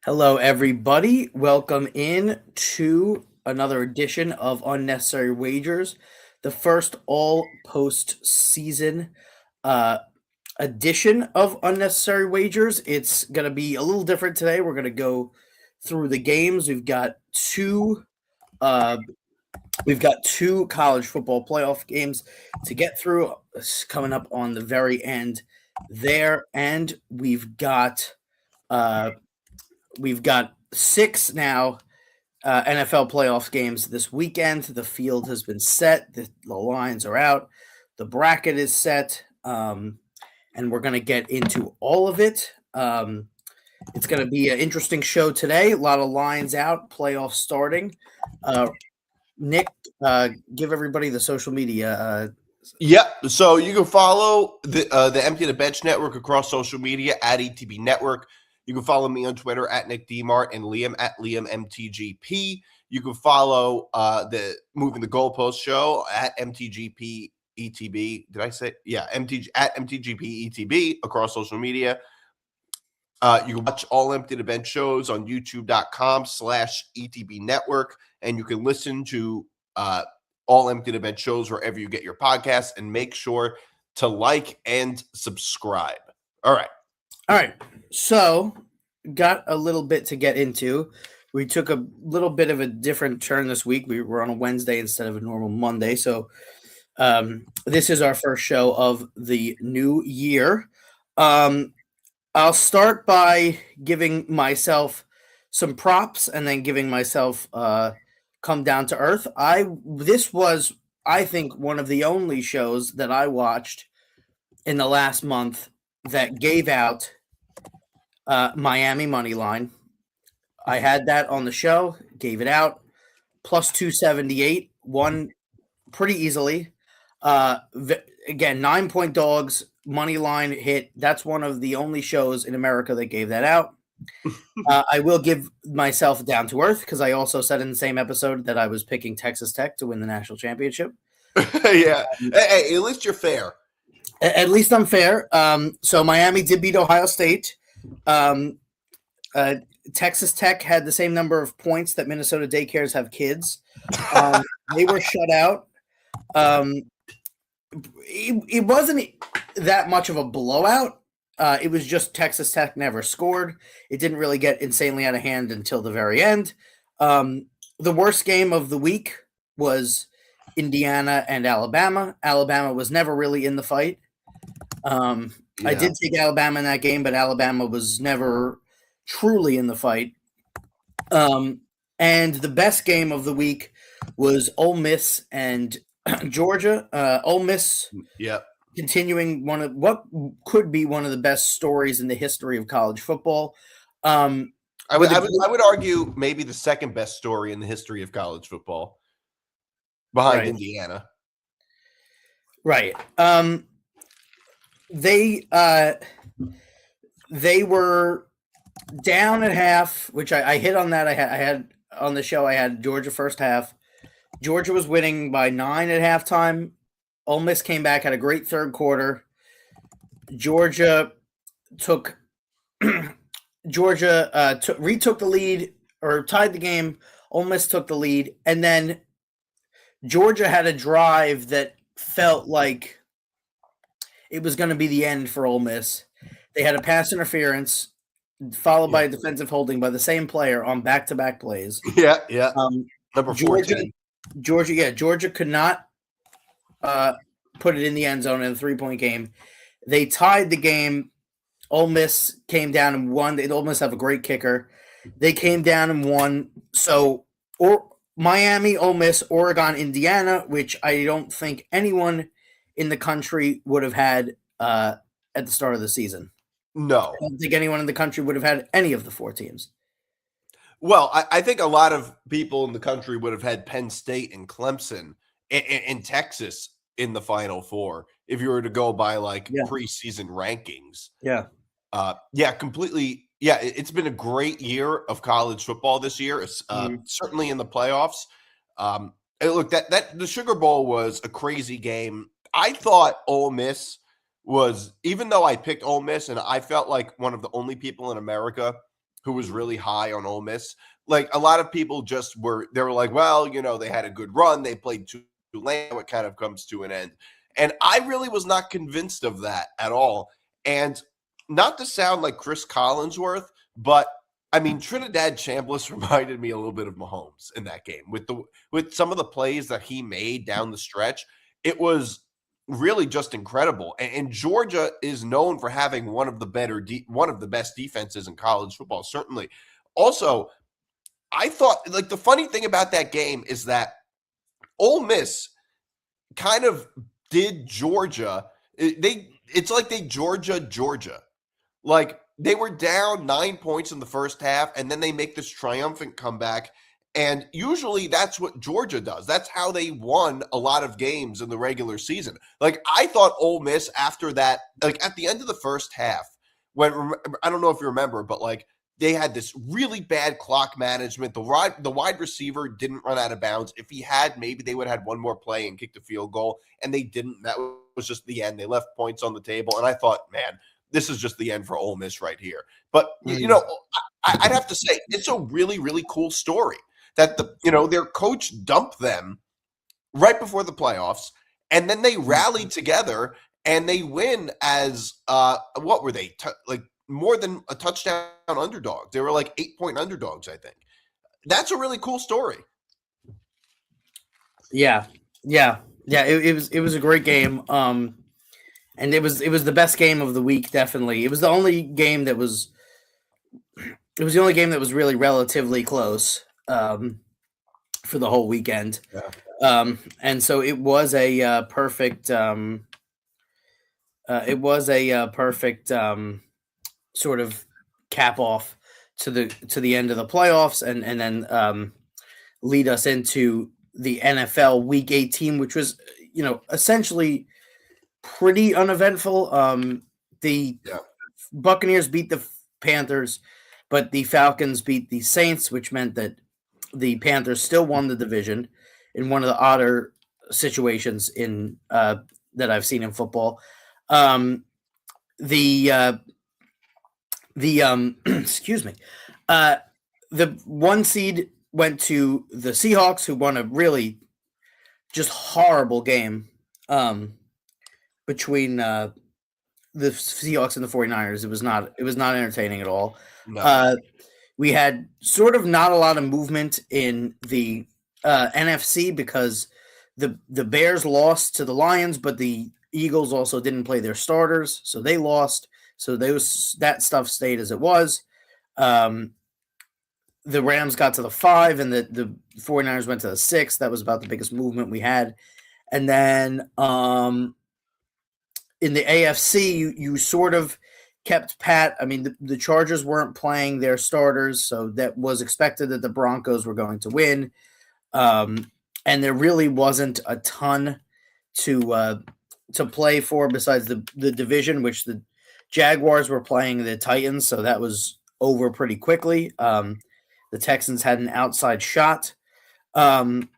Hello, everybody. Welcome in to another edition of Unnecessary Wagers, the first all postseason uh, edition of Unnecessary Wagers. It's going to be a little different today. We're going to go through the games. Uh, we've got two college football playoff games to get through. Coming up on the very end there, and we've got six now NFL playoff games this weekend. The field has been set. The lines are out. The bracket is set. And we're going to get into all of it. It's going to be an interesting show today. A lot of lines out, playoffs starting. Nick, give everybody the social media. Yep. So you can follow the Empty the Bench Network across social media at ETB Network. You can follow me on Twitter at Nick DiMart and Liam at LiamMTGP. You can follow the Moving the Goalpost show at MTGP ETB. Did I say? Yeah, at MTGP ETB across social media. You can watch all Empty the Bench shows on youtube.com/ETB Network. And you can listen to all Empty the Bench shows wherever you get your podcasts. And make sure to like and subscribe. All right. So, got a little bit to get into. We took a little bit of a different turn this week. We were on a Wednesday instead of a normal Monday. So, this is our first show of the new year. I'll start by giving myself some props and then giving myself come down to earth. This was, I think, one of the only shows that I watched in the last month that gave out Miami money line. I had that on the show, gave it out, plus 278, won pretty easily. Again, 9-point dogs, money line hit. That's one of the only shows in America that gave that out. I will give myself down to earth because I also said in the same episode that I was picking Texas Tech to win the national championship. Yeah. Hey, at least you're fair. At least I'm fair. So Miami did beat Ohio State. Texas Tech had the same number of points that Minnesota daycares have kids. They were shut out. It wasn't that much of a blowout. It was just Texas Tech never scored. It didn't really get insanely out of hand until the very end. The worst game of the week was Indiana and Alabama. Alabama was never really in the fight. I did take Alabama in that game, but Alabama was never truly in the fight. And the best game of the week was Ole Miss and Georgia. Ole Miss continuing one of what could be one of the best stories in the history of college football. I would argue maybe the second best story in the history of college football behind Indiana. Right. They were down at half, which I hit on that. I had on the show. I had Georgia first half. Georgia was winning by 9 at halftime. Ole Miss came back, had a great third quarter. Georgia retook the lead or tied the game. Ole Miss took the lead, and then Georgia had a drive that felt like it was going to be the end for Ole Miss. They had a pass interference followed by a defensive holding by the same player on back-to-back plays. Yeah. Number 14. Georgia could not put it in the end zone in a 3-point game. They tied the game. Ole Miss came down and won. Ole Miss have a great kicker. They came down and won. So, Miami, Ole Miss, Oregon, Indiana, which I don't think anyone in the country would have had at the start of the season. No. I don't think anyone in the country would have had any of the 4 teams. Well, I think a lot of people in the country would have had Penn State and Clemson and Texas in the Final Four if you were to go by preseason rankings. Yeah. Completely. Yeah, it's been a great year of college football this year, certainly in the playoffs. Look, that the Sugar Bowl was a crazy game. I thought Ole Miss was, even though I picked Ole Miss and I felt like one of the only people in America who was really high on Ole Miss. Like a lot of people they were like, well, they had a good run. They played Tulane. It kind of comes to an end. And I really was not convinced of that at all. And not to sound like Chris Collinsworth, but I mean, Trinidad Chambliss reminded me a little bit of Mahomes in that game with some of the plays that he made down the stretch. It was really just incredible. And Georgia is known for having one of the best defenses in college football, certainly. Also, I thought like the funny thing about that game is that Ole Miss kind of did Georgia. It's like they Georgia. Like they were down 9 points in the first half, and then they make this triumphant comeback. And usually that's what Georgia does. That's how they won a lot of games in the regular season. Like I thought Ole Miss after that, like at the end of the first half, when I don't know if you remember, but like they had this really bad clock management. The wide receiver didn't run out of bounds. If he had, maybe they would have had one more play and kicked a field goal, and they didn't. That was just the end. They left points on the table, and I thought, man, this is just the end for Ole Miss right here. But I'd have to say it's a really, really cool story that their coach dumped them right before the playoffs, and then they rallied together and they win as what were they like more than a touchdown underdog? They were like 8-point underdogs, I think. That's a really cool story. Yeah. It was a great game. And it was the best game of the week. Definitely, it was the only game that was. It was the only game that was really relatively close for the whole weekend. Yeah. And so it was a perfect. It was a perfect sort of cap off to the end of the playoffs, and then lead us into the NFL Week 18, which was essentially pretty uneventful. The Buccaneers beat the Panthers, but the Falcons beat the Saints, which meant that the Panthers still won the division in one of the odder situations in that I've seen in football. Excuse me. The one seed went to the Seahawks, who won a really just horrible game between the Seahawks and the 49ers. It was not entertaining at all. No. We had sort of not a lot of movement in the NFC because the Bears lost to the Lions, but the Eagles also didn't play their starters, so they lost. So that stuff stayed as it was. The Rams got to the 5, and the 49ers went to the 6. That was about the biggest movement we had. And then in the AFC, you sort of kept pat. I mean, the Chargers weren't playing their starters, so that was expected that the Broncos were going to win. And there really wasn't a ton to play for besides the division, which the Jaguars were playing the Titans, so that was over pretty quickly. The Texans had an outside shot. And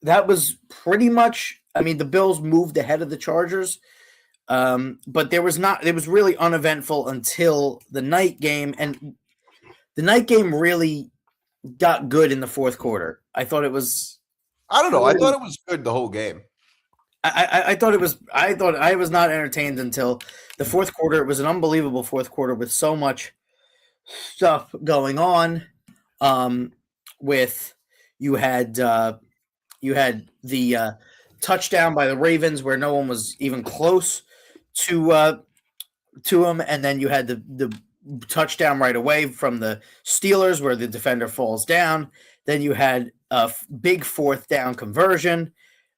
that was pretty much, I mean, the Bills moved ahead of the Chargers. But it was really uneventful until the night game. And the night game really got good in the fourth quarter. I thought it was. I don't know. I thought it was good the whole game. I thought it was. I thought I was not entertained until the fourth quarter. It was an unbelievable fourth quarter with so much stuff going on. With you had the touchdown by the Ravens where no one was even close to him, and then you had the touchdown right away from the Steelers where the defender falls down. Then you had a big fourth down conversion.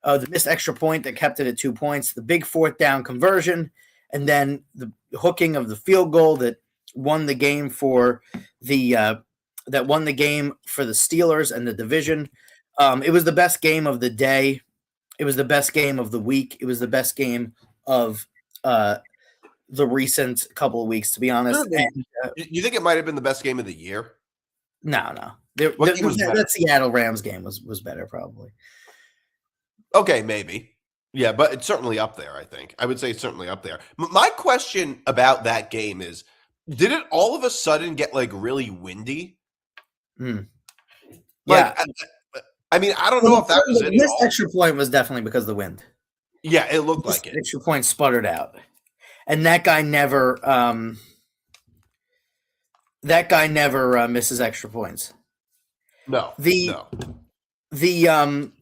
The missed extra point that kept it at 2 points, the big fourth down conversion, and then the hooking of the field goal that won the game for the Steelers and the division. It was the best game of the day. It was the best game of the week. It was the best game of the recent couple of weeks, to be honest. And, you think it might have been the best game of the year? No. That Seattle Rams game was better, probably. Okay, maybe. Yeah, but it's certainly up there, I think. I would say it's certainly up there. My question about that game is, Did it all of a sudden get like really windy? Hmm. Like, Yeah. I mean, I don't Well, know if that was the it at missed all. extra point was definitely because of the wind. Yeah, it looked This like it. extra point sputtered out, and that guy never misses extra points. No, The no. the um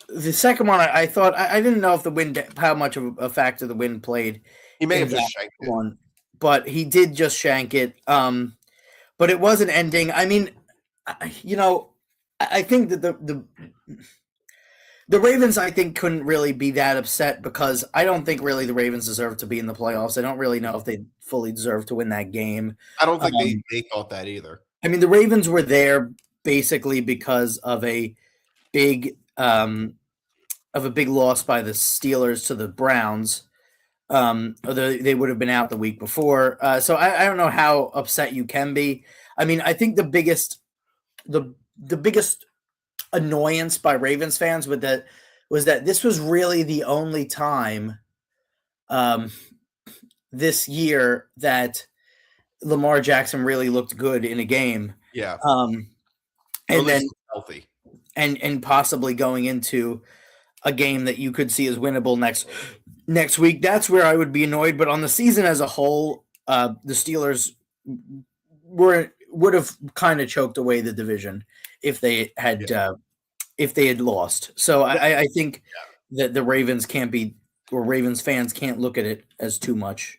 the second one, I thought I didn't know if the wind, how much of a factor the wind played He may in have just that shanked it. one, but he did just shank it. But it wasn't ending. I mean, I think that the Ravens, I think, couldn't really be that upset because I don't think really the Ravens deserve to be in the playoffs. I don't really know if they fully deserve to win that game. I don't think Um, they thought that either. I mean, the Ravens were there basically because of big a big loss by the Steelers to the Browns. Although they would have been out the week before. So I don't know how upset you can be. I mean, I think the biggest annoyance by Ravens fans was that this was really the only time um, this year that Lamar Jackson really looked good in a game. Yeah, Um, or at and least then healthy. and possibly going into a game that you could see as winnable next week. That's where I would be annoyed. But on the season as a whole, the Steelers would have kind of choked away the division if they had Yeah. lost. So I think that the Ravens can't be, or Ravens fans can't look at it as too much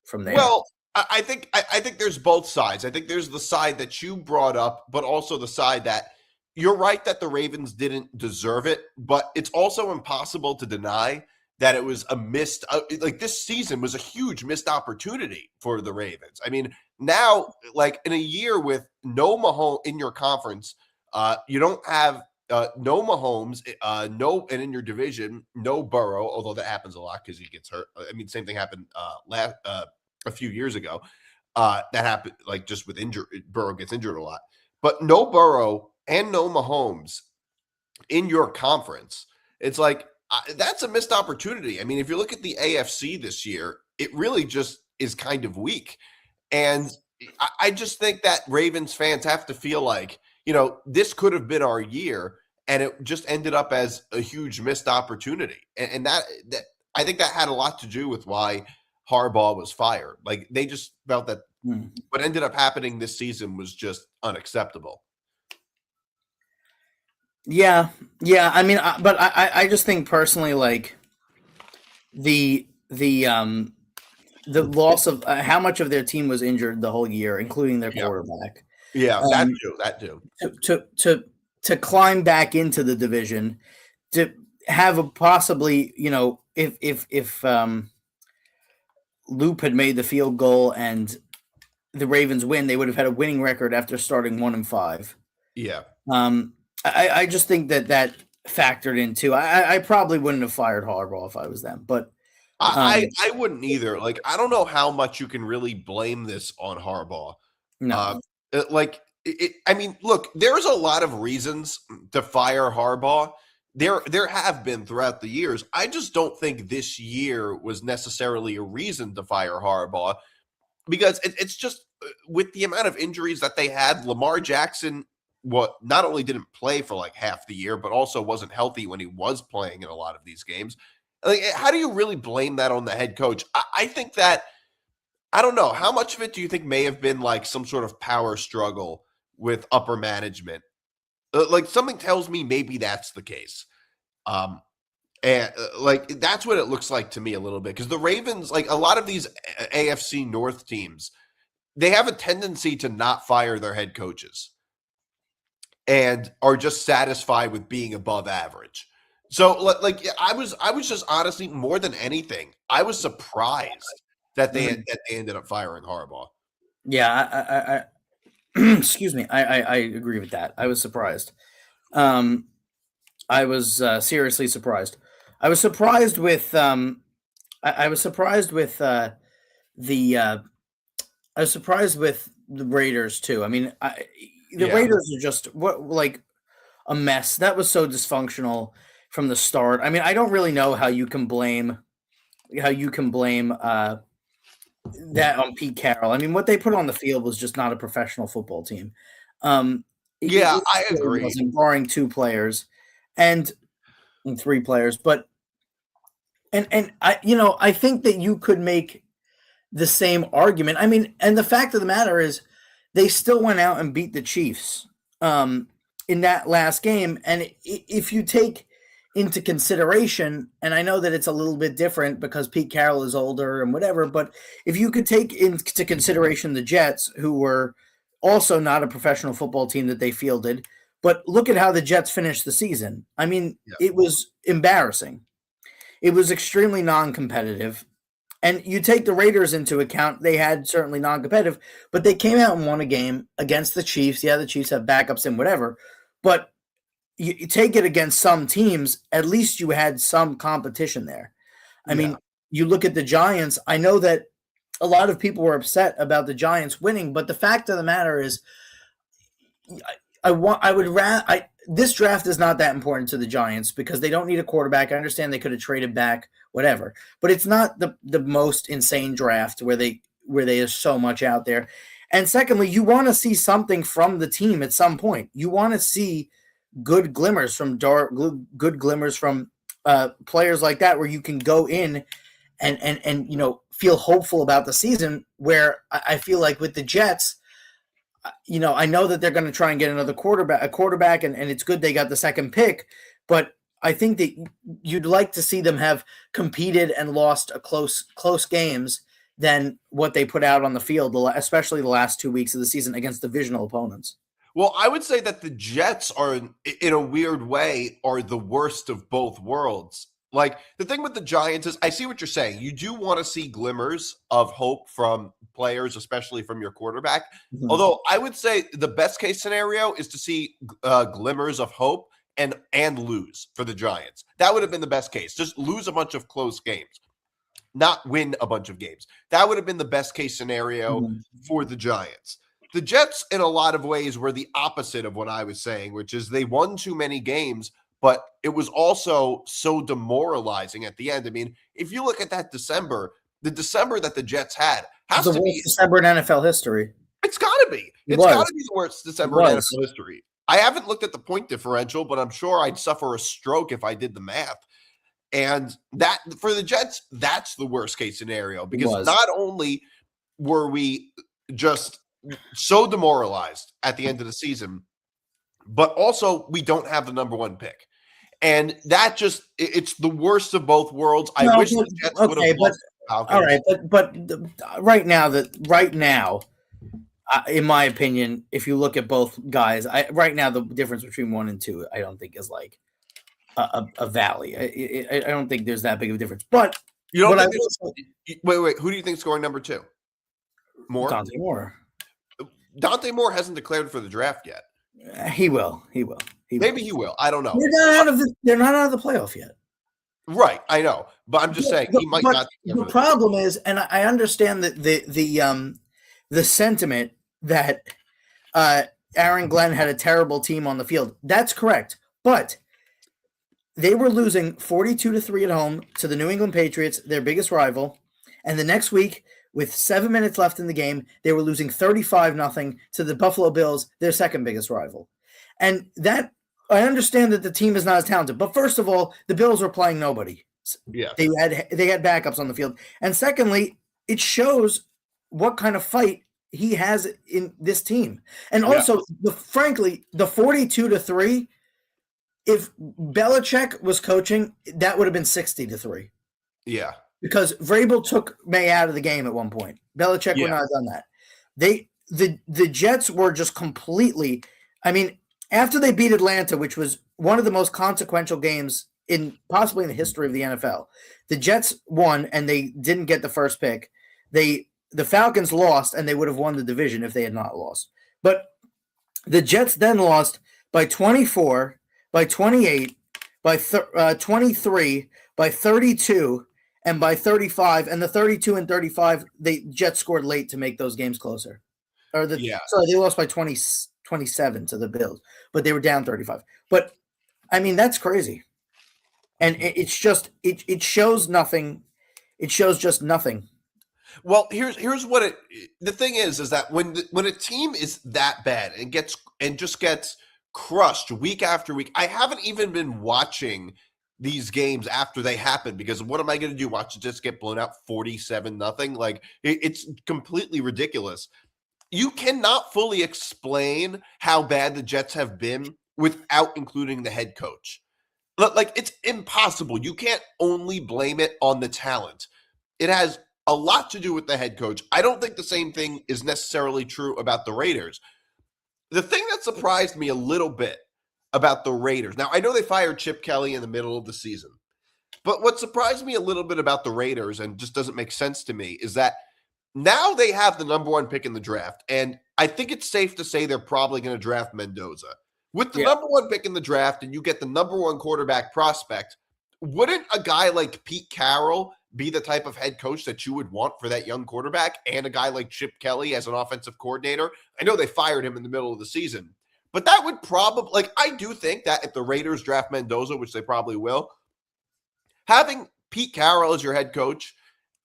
from there. Well, I think there's both sides. I think there's the side that you brought up, but also the side that you're right that the Ravens didn't deserve it, but it's also impossible to deny that it was a missed like this season was a huge missed opportunity for the Ravens. I mean, now like in a year with no Mahomes in your conference, you don't have no Mahomes, and in your division, no Burrow, although that happens a lot because he gets hurt. I mean, same thing happened a few years ago. That happened like just with injury. Burrow gets injured a lot, but no Burrow and no Mahomes in your conference. It's like that's a missed opportunity. I mean, if you look at the AFC this year, it really just is kind of weak. And I just think that Ravens fans have to feel like, this could have been our year, and it just ended up as a huge missed opportunity. And that I think that had a lot to do with why Harbaugh was fired. Like they just felt that what ended up happening this season was just unacceptable. Yeah, I mean, but I just think personally, like the loss of how much of their team was injured the whole year, including their Yeah. quarterback. Yeah, that too. To climb back into the division, to have a possibly, if Loop had made the field goal and the Ravens win, they would have had a winning record after starting 1-5. Yeah. I just think that factored in too. I probably wouldn't have fired Harbaugh if I was them, but I wouldn't either. Like, I don't know how much you can really blame this on Harbaugh. no. I mean, look, there's a lot of reasons to fire Harbaugh. There have been throughout the years. I just don't think this year was necessarily a reason to fire Harbaugh because it's just with the amount of injuries that they had. Lamar Jackson, not only didn't play for like half the year, but also wasn't healthy when he was playing in a lot of these games. Like, how do you really blame that on the head coach? I think that I don't know how much of it do you think may have been like some sort of power struggle with upper management. Like something tells me maybe that's the case. And like that's what it looks like to me a little bit because the Ravens, like a lot of these AFC North teams, they have a tendency to not fire their head coaches and are just satisfied with being above average. So like I was just honestly more than anything, I was surprised that they ended up firing Harbaugh. Yeah, excuse me. I agree with that. I was surprised. I was seriously surprised. I was surprised with I was surprised with the I was surprised with the Raiders too. I mean, the Raiders are just like a mess. That was so dysfunctional from the start. I mean, I don't really know how you can blame that on Pete Carroll. I mean, what they put on the field was just not a professional football team. Um, Yeah, it I really agree. wasn't, barring 2 players and 3 players. But and I think that you could make the same argument. I mean, and the fact of the matter is, they still went out and beat the Chiefs in that last game. And if you take into consideration, and I know that it's a little bit different because Pete Carroll is older and whatever, but if you could take into consideration the Jets, who were also not a professional football team that they fielded, but look at how the Jets finished the season. I mean, Yeah. it was embarrassing. It was extremely non-competitive. And you take the Raiders into account, they had certainly non-competitive, but they came out and won a game against the Chiefs. Yeah, the Chiefs have backups and whatever, but you take it against some teams, at least you had some competition there. I Yeah. mean, you look at the Giants, I know that a lot of people were upset about the Giants winning, but the fact of the matter is this draft is not that important to the Giants because they don't need a quarterback. I understand they could have traded back, whatever, but it's not the most insane draft where there's so much out there. And secondly, you want to see something from the team at some point. You want to see good glimmers from players like that, where you can go in and feel hopeful about the season. Where I feel like with the Jets, I know that they're going to try and get another quarterback, and it's good they got the second pick, but I think that you'd like to see them have competed and lost a close games than what they put out on the field, especially the last 2 weeks of the season against divisional opponents. Well, I would say that the Jets are, in a weird way, are the worst of both worlds. Like, the thing with the Giants is, I see what you're saying. You do want to see glimmers of hope from players, especially from your quarterback. Mm-hmm. Although I would say the best case scenario is to see glimmers of hope and lose for the Giants. That would have been the best case. Just lose a bunch of close games, not win a bunch of games. That would have been the best case scenario for the Giants. The Jets, in a lot of ways, were the opposite of what I was saying, which is they won too many games, but it was also so demoralizing at the end. I mean, if you look at that December, the December that the Jets had has the to worst be December in NFL history. It's got to be. It's got to be the worst December in NFL history. I haven't looked at the point differential, but I'm sure I'd suffer a stroke if I did the math. And that, for the Jets, that's the worst case scenario, because not only were we just so demoralized at the end of the season, but also we don't have the number 1 pick. And that just, it's the worst of both worlds. I wish the Jets would have lost the Falcons. All right, but right now, in my opinion, if you look at both guys, right now the difference between 1 and 2, I don't think is like a valley. I don't think there's that big of a difference. But you don't think wait, who do you think is scoring number 2? Dante Moore. Dante Moore hasn't declared for the draft yet. He will. Maybe he will. I don't know. They're not out of the playoff yet. Right, I I know, but I'm just saying he might not. The problem is, and I understand that the sentiment that Aaron Glenn had a terrible team on the field. That's correct, but they were losing 42-3 at home to the New England Patriots, their biggest rival, and the next week, with 7 minutes left in the game, they were losing 35-0 to the Buffalo Bills, their second biggest rival. And that, I understand that the team is not as talented, but first of all, the Bills were playing nobody. Yeah, they had backups on the field, and secondly, it shows what kind of fight he has in this team. And also, frankly, the 42-3. If Belichick was coaching, that would have been 60-3. Yeah. Because Vrabel took May out of the game at one point. Belichick would not have done that. The Jets were just completely, I mean, after they beat Atlanta, which was one of the most consequential games possibly in the history of the NFL, the Jets won and they didn't get the first pick. The Falcons lost and they would have won the division if they had not lost. But the Jets then lost by 24, by 28, by 23, by 32, and by 35. And the 32 and 35, the Jets scored late to make those games closer. Sorry, they lost by 27 to the Bills, but they were down 35. But, I mean, that's crazy. And it's just, it shows nothing. It shows just nothing. Well, here's what the thing is that when a team is that bad and just gets crushed week after week, I haven't even been watching these games after they happen because what am I going to do? Watch it just get blown out 47-0? Like it's completely ridiculous. You cannot fully explain how bad the Jets have been without including the head coach. Like it's impossible. You can't only blame it on the talent. It has a lot to do with the head coach. I don't think the same thing is necessarily true about the Raiders. The thing that surprised me a little bit about the Raiders, now I know they fired Chip Kelly in the middle of the season, but what surprised me a little bit about the Raiders and just doesn't make sense to me is that now they have the number 1 pick in the draft, and I think it's safe to say they're probably going to draft Mendoza. With the number 1 pick in the draft and you get the number 1 quarterback prospect, wouldn't a guy like Pete Carroll be the type of head coach that you would want for that young quarterback and a guy like Chip Kelly as an offensive coordinator? I know they fired him in the middle of the season, but that would probably, like, I do think that if the Raiders draft Mendoza, which they probably will, having Pete Carroll as your head coach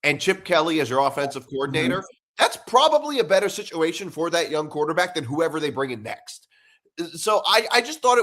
and Chip Kelly as your offensive coordinator, that's probably a better situation for that young quarterback than whoever they bring in next. So I just thought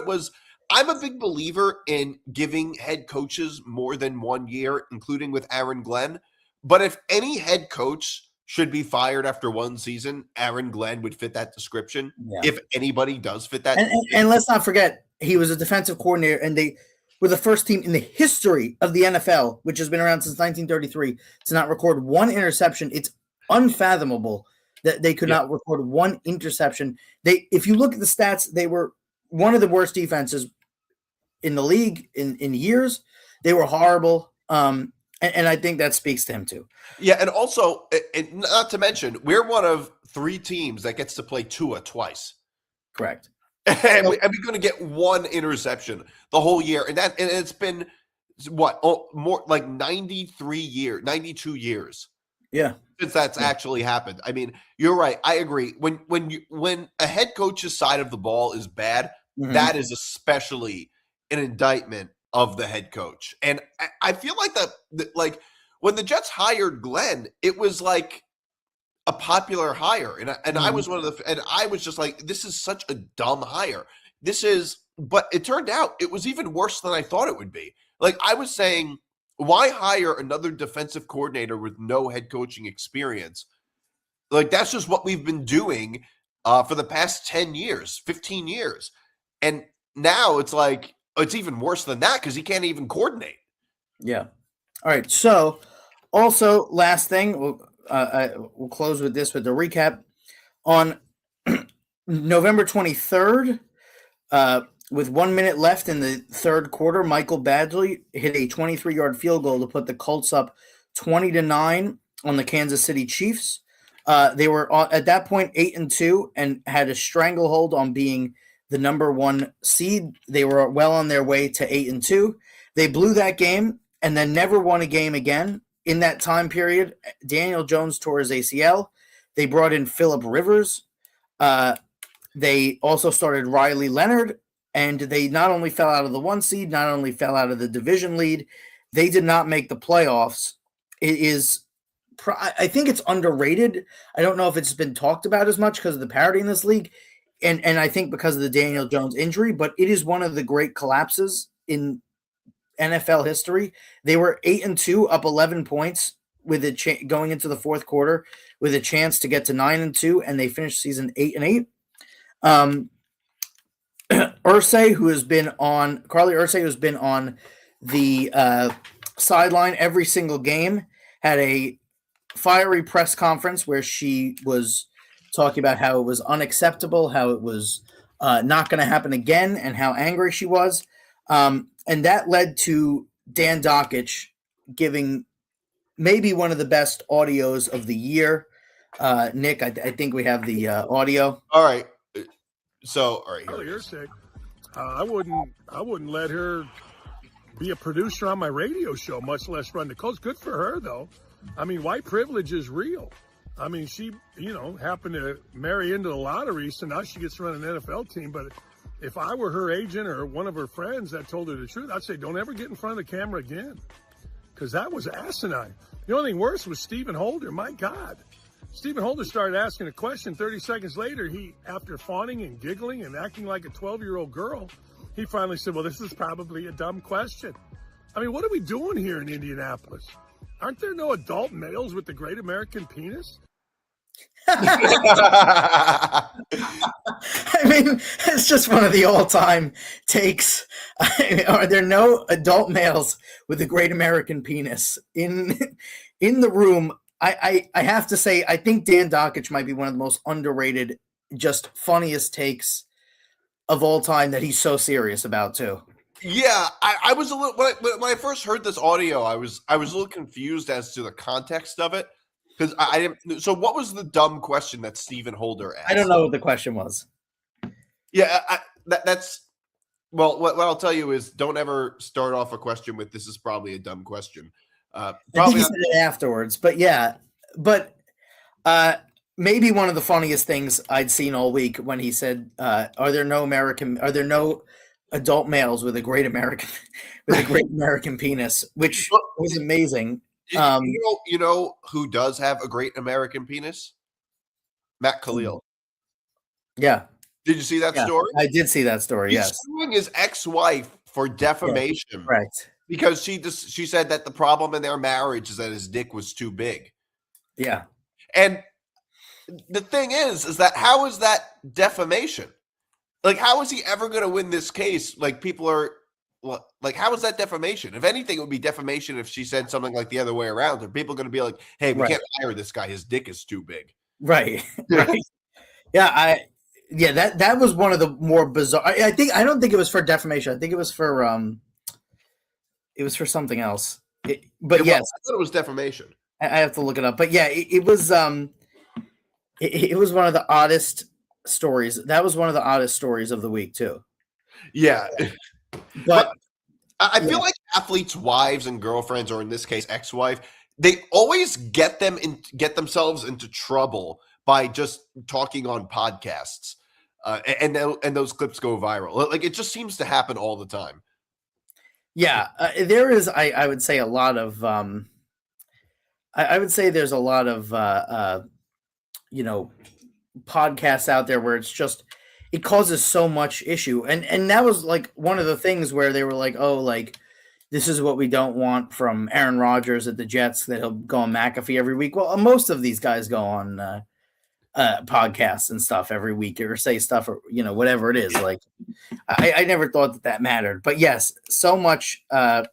I'm a big believer in giving head coaches more than 1 year, including with Aaron Glenn. But if any head coach should be fired after 1 season, Aaron Glenn would fit that description. Yeah. If anybody does fit that. And let's not forget, he was a defensive coordinator, and they were the first team in the history of the NFL, which has been around since 1933, to not record 1 interception. It's unfathomable that they could not record 1 interception. If you look at the stats, they were one of the worst defenses in the league in years. They were horrible. And I think that speaks to him too. Yeah. And also, and not to mention, we're one of 3 teams that gets to play Tua twice. Correct. And we're going to get 1 interception the whole year. And it's been more like 92 years. Yeah. Since that's actually happened. I mean, you're right. I agree. When a head coach's side of the ball is bad, that is especially an indictment of the head coach. And I feel like like when the Jets hired Glenn, it was like a popular hire. And I was and I was just like, this is such a dumb hire. But it turned out it was even worse than I thought it would be. Like I was saying, why hire another defensive coordinator with no head coaching experience? Like that's just what we've been doing for the past 10 years, 15 years. And now it's like, it's even worse than that because he can't even coordinate. Yeah. All right. So also last thing, we'll close with this with the recap. On November 23rd, with 1 minute left in the third quarter, Michael Badgley hit a 23-yard field goal to put the Colts up 20-9 on the Kansas City Chiefs. They were at that point 8-2 and had a stranglehold on being the number 1 seed. They were well on their way to 8-2. They blew that game and then never won a game again. In that time period, Daniel Jones tore his ACL. They brought in Phillip Rivers. They also started Riley Leonard, and they not only fell out of the 1 seed, not only fell out of the division lead, they did not make the playoffs. I think it's underrated. I don't know if it's been talked about as much because of the parity in this league, and I think because of the Daniel Jones injury, but it is one of the great collapses in NFL history. They were 8-2, up 11 points with going into the fourth quarter with a chance to get to 9-2, and they finished season 8-8. Carly Ursay, who's been on the sideline every single game, had a fiery press conference where she was talking about how it was unacceptable, how it was not going to happen again, and how angry she was. And that led to Dan Dockich giving maybe one of the best audios of the year. Nick, I think we have the audio. All right. So, all right. Carly Ursay, I wouldn't let her be a producer on my radio show, much less run the Colts. Good for her, though. I mean, white privilege is real. I mean, she, happened to marry into the lottery, so now she gets to run an NFL team. But if I were her agent or one of her friends that told her the truth, I'd say, don't ever get in front of the camera again. because that was asinine. The only thing worse was Stephen Holder. My God. Stephen Holder started asking a question. 30 seconds later, after fawning and giggling and acting like a 12-year-old girl, he finally said, well, this is probably a dumb question. I mean, what are we doing here in Indianapolis? Aren't there no adult males with the great American penis? I mean, it's just one of the all-time takes. Are there no adult males with a great American penis in the room? I have to say, I think Dan Dockich might be one of the most underrated, just funniest takes of all time that he's so serious about too. Yeah, I was a little when I first heard this audio, I was a little confused as to the context of it because I didn't. So, what was the dumb question that Stephen Holder asked? I don't know what the question was. Yeah, that's well. What I'll tell you is, don't ever start off a question with "This is probably a dumb question." I think he said it afterwards, but yeah, maybe one of the funniest things I'd seen all week when he said, "Are there no adult males with a great American penis?" Which was amazing. You know who does have a great American penis? Matt Khalil. Yeah. Did you see that story? I did see that story. He's yes. suing his ex-wife for defamation. Yeah, correct. Because she said that the problem in their marriage is that his dick was too big. Yeah. And the thing is that how is that defamation? Like, how is he ever going to win this case? Like, people are like, how is that defamation? If anything, it would be defamation if she said something like the other way around. Are people going to be like, hey, we can't hire this guy. His dick is too big. Right. Right. That was one of the more bizarre. I don't think it was for defamation. I think it was for something else. Yes, I thought it was defamation. I have to look it up. But yeah, it was it was one of the oddest stories. That was one of the oddest stories of the week too. Yeah. But I feel like athletes' wives and girlfriends, or in this case, ex-wife, they always get themselves into trouble by just talking on podcasts, and those clips go viral. Like, it just seems to happen all the time. Yeah, there is. I would say a lot of. I would say there's a lot of podcasts out there where it's just it causes so much issue, and that was like one of the things where they were like, oh, like this is what we don't want from Aaron Rodgers at the Jets, that he'll go on McAfee every week. Well, most of these guys go on podcasts and stuff every week, or say stuff, or whatever it is. Like, I never thought that mattered, but yes, so much. So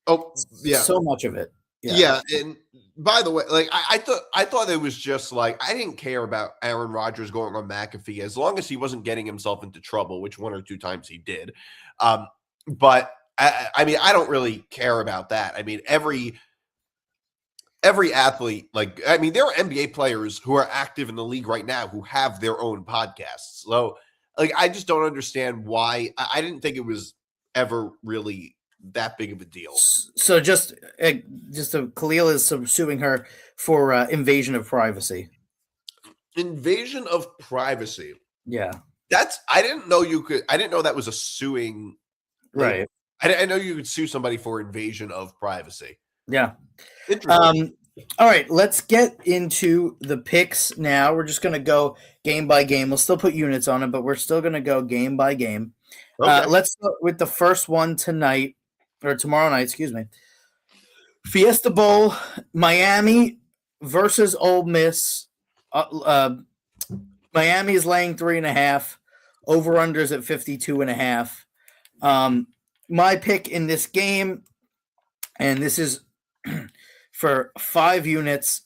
much of it. Yeah, and by the way, like I thought it was just like I didn't care about Aaron Rodgers going on McAfee as long as he wasn't getting himself into trouble, which one or two times he did. But I mean, I don't really care about that. I mean, every athlete, like, I mean, there are NBA players who are active in the league right now who have their own podcasts. So, like, I just don't understand why. I didn't think it was ever really that big of a deal. So Khalil is suing her for invasion of privacy. Invasion of privacy. Yeah. I didn't know that was a suing. Right. I know you could sue somebody for invasion of privacy. Yeah. All right, let's get into the picks now. We're just going to go game by game. We'll still put units on it, but we're still going to go game by game. Okay. Let's start with the first one tomorrow night, excuse me. Fiesta Bowl, Miami versus Ole Miss. Miami is laying 3.5. Over-unders at 52.5. My pick in this game, and this is for 5 units.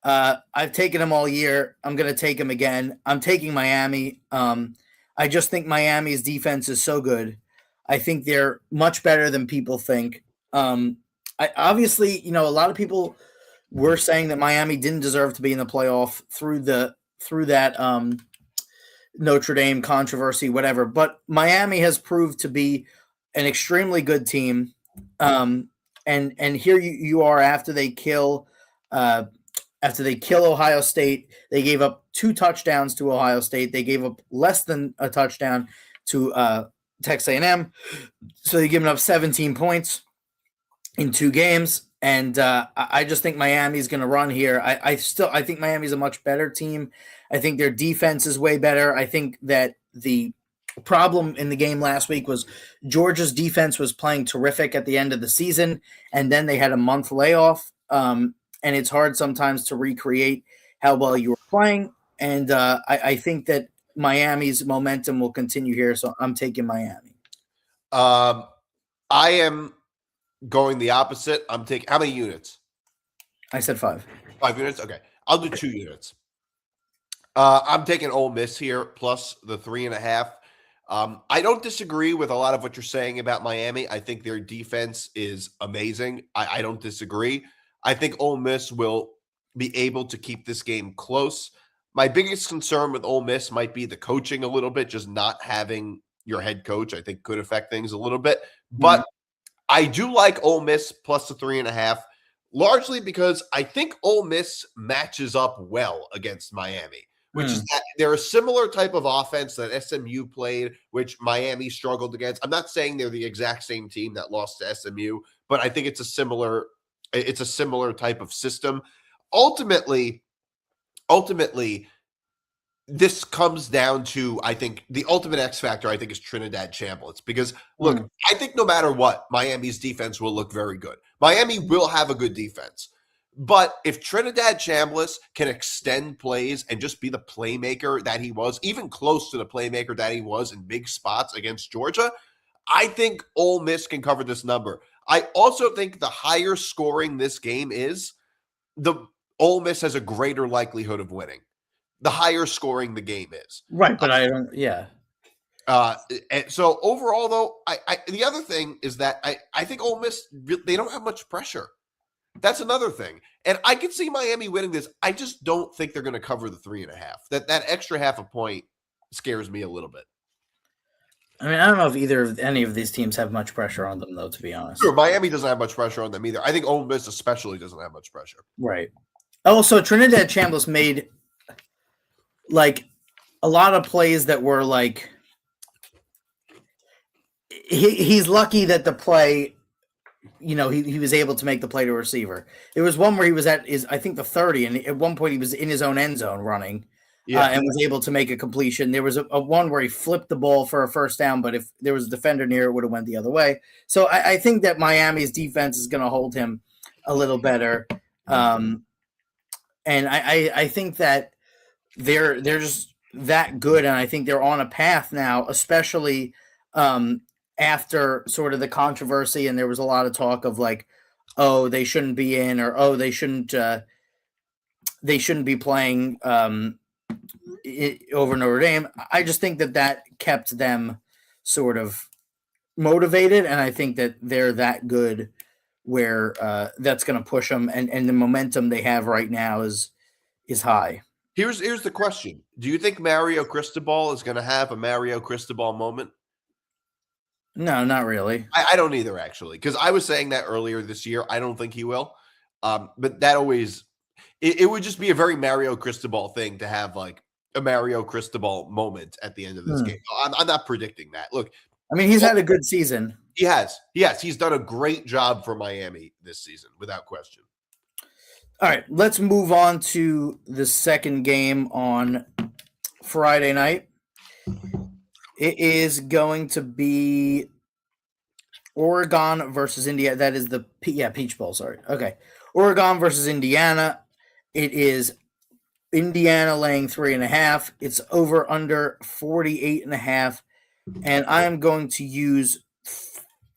I've taken them all year. I'm going to take them again. I'm taking Miami. I just think Miami's defense is so good. I think they're much better than people think. Obviously, a lot of people were saying that Miami didn't deserve to be in the playoff through that Notre Dame controversy, whatever. But Miami has proved to be an extremely good team. And here you are after they kill Ohio State. They gave up 2 touchdowns to Ohio State. They gave up less than a touchdown to Texas A&M. So they've given up 17 points. in 2 games. And I just think Miami's going to run here. I think Miami's a much better team. I think their defense is way better. I think that the problem in the game last week was Georgia's defense was playing terrific at the end of the season, and then they had a month layoff. And it's hard sometimes to recreate how well you were playing. And I think that Miami's momentum will continue here, so I'm taking Miami. I am going the opposite. I'm taking how many units? I said 5. 5 units? Okay. I'll do 2 units. I'm taking Ole Miss here plus the 3.5. I don't disagree with a lot of what you're saying about Miami. I think their defense is amazing. I don't disagree. I think Ole Miss will be able to keep this game close. My biggest concern with Ole Miss might be the coaching a little bit, just not having your head coach, I think could affect things a little bit. But I do like Ole Miss plus the 3.5, largely because I think Ole Miss matches up well against Miami, which is that they're a similar type of offense that SMU played, which Miami struggled against. I'm not saying they're the exact same team that lost to SMU, but I think it's a similar type of system. Ultimately, this comes down to, I think, the ultimate X factor, I think, is Trinidad Chambliss. Because, look, I think no matter what, Miami's defense will look very good. Miami will have a good defense. But if Trinidad Chambliss can extend plays and just be the playmaker that he was, even close to the playmaker that he was in big spots against Georgia, I think Ole Miss can cover this number. I also think the higher scoring this game is, the Ole Miss has a greater likelihood of winning. The higher scoring the game is. Right, but I don't, yeah. And so overall, though, the other thing is that I think Ole Miss, they don't have much pressure. That's another thing. And I could see Miami winning this. I just don't think they're going to cover the 3.5. That extra half a point scares me a little bit. I mean, I don't know if any of these teams have much pressure on them, though, to be honest. Sure, Miami doesn't have much pressure on them either. I think Ole Miss especially doesn't have much pressure. Right. Also, Trinidad Chambliss made like a lot of plays that were like he's lucky that the play, he was able to make the play to a receiver. There was one where he was at I think the 30, and at one point he was in his own end zone running. And was able to make a completion. There was a one where he flipped the ball for a first down, but if there was a defender near, it would have went the other way. So I think that Miami's defense is going to hold him a little better. And I think that they're just that good, and I think they're on a path now, especially after sort of the controversy, and there was a lot of talk of like, oh, they shouldn't be in, or oh, they shouldn't be playing over Notre Dame. I just think that kept them sort of motivated, and I think that they're that good where that's going to push them, and the momentum they have right now is high. Here's the question. Do you think Mario Cristobal is going to have a Mario Cristobal moment? No, not really. I don't either, actually, because I was saying that earlier this year. I don't think he will. But that always it would just be a very Mario Cristobal thing to have like a Mario Cristobal moment at the end of this game. I'm not predicting that. Look, I mean, he's had a good season. He has. Yes, he's done a great job for Miami this season, without question. All right, let's move on to the second game on Friday night. It is going to be Oregon versus Indiana. That is the Peach Bowl. Sorry. Okay, Oregon versus Indiana. It is Indiana laying 3.5. It's over under 48.5, and I am going to use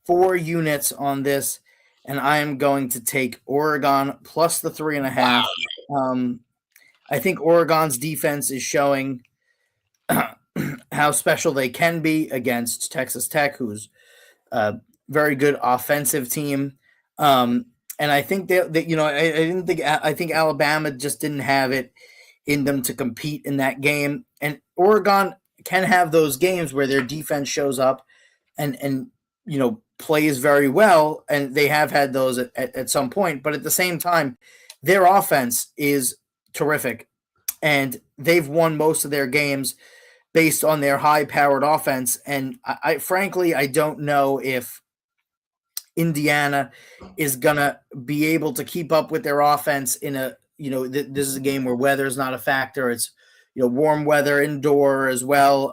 4 units on this, and I am going to take Oregon plus the 3.5. I think Oregon's defense is showing how special they can be against Texas Tech, who's a very good offensive team. And I think I think Alabama just didn't have it in them to compete in that game. And Oregon can have those games where their defense shows up and plays very well, and they have had those at some point. But at the same time, their offense is terrific, and they've won most of their games based on their high-powered offense. And I frankly don't know if Indiana is gonna be able to keep up with their offense in a this is a game where weather is not a factor. It's warm weather indoor as well,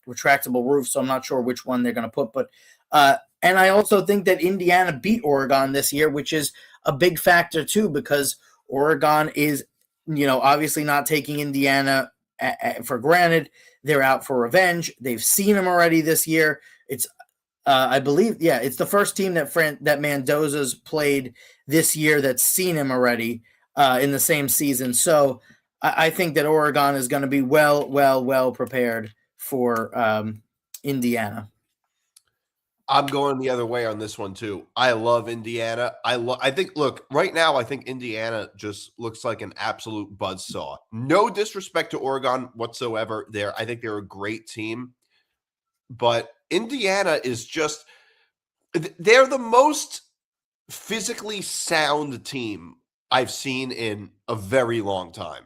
retractable roof. So I'm not sure which one they're gonna put, but and I also think that Indiana beat Oregon this year, which is a big factor too, because Oregon is obviously not taking Indiana for granted. They're out for revenge. They've seen them already this year. It's I believe, it's the first team that Mendoza's played this year that's seen him already in the same season. So I think that Oregon is going to be well prepared for Indiana. I'm going the other way on this one too. I love Indiana. I think, look, right now, I think Indiana just looks like an absolute buzzsaw. No disrespect to Oregon whatsoever. I think they're a great team, but Indiana is just, they're the most physically sound team I've seen in a very long time.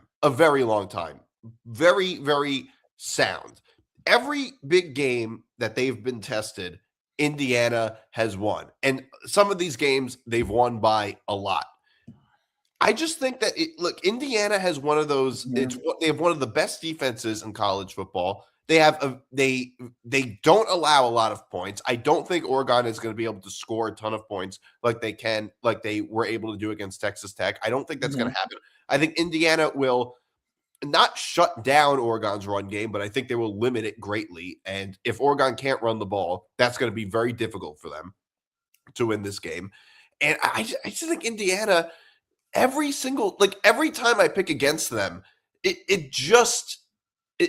Very, very sound. Every big game that they've been tested, Indiana has won. And some of these games they've won by a lot. I just think that Indiana has one of those, they have one of the best defenses in college football. They have they don't allow a lot of points. I don't think Oregon is going to be able to score a ton of points like they were able to do against Texas Tech. I don't think that's going to happen. I think Indiana will not shut down Oregon's run game, but I think they will limit it greatly. And if Oregon can't run the ball, that's going to be very difficult for them to win this game. And I just think Indiana, every time I pick against them,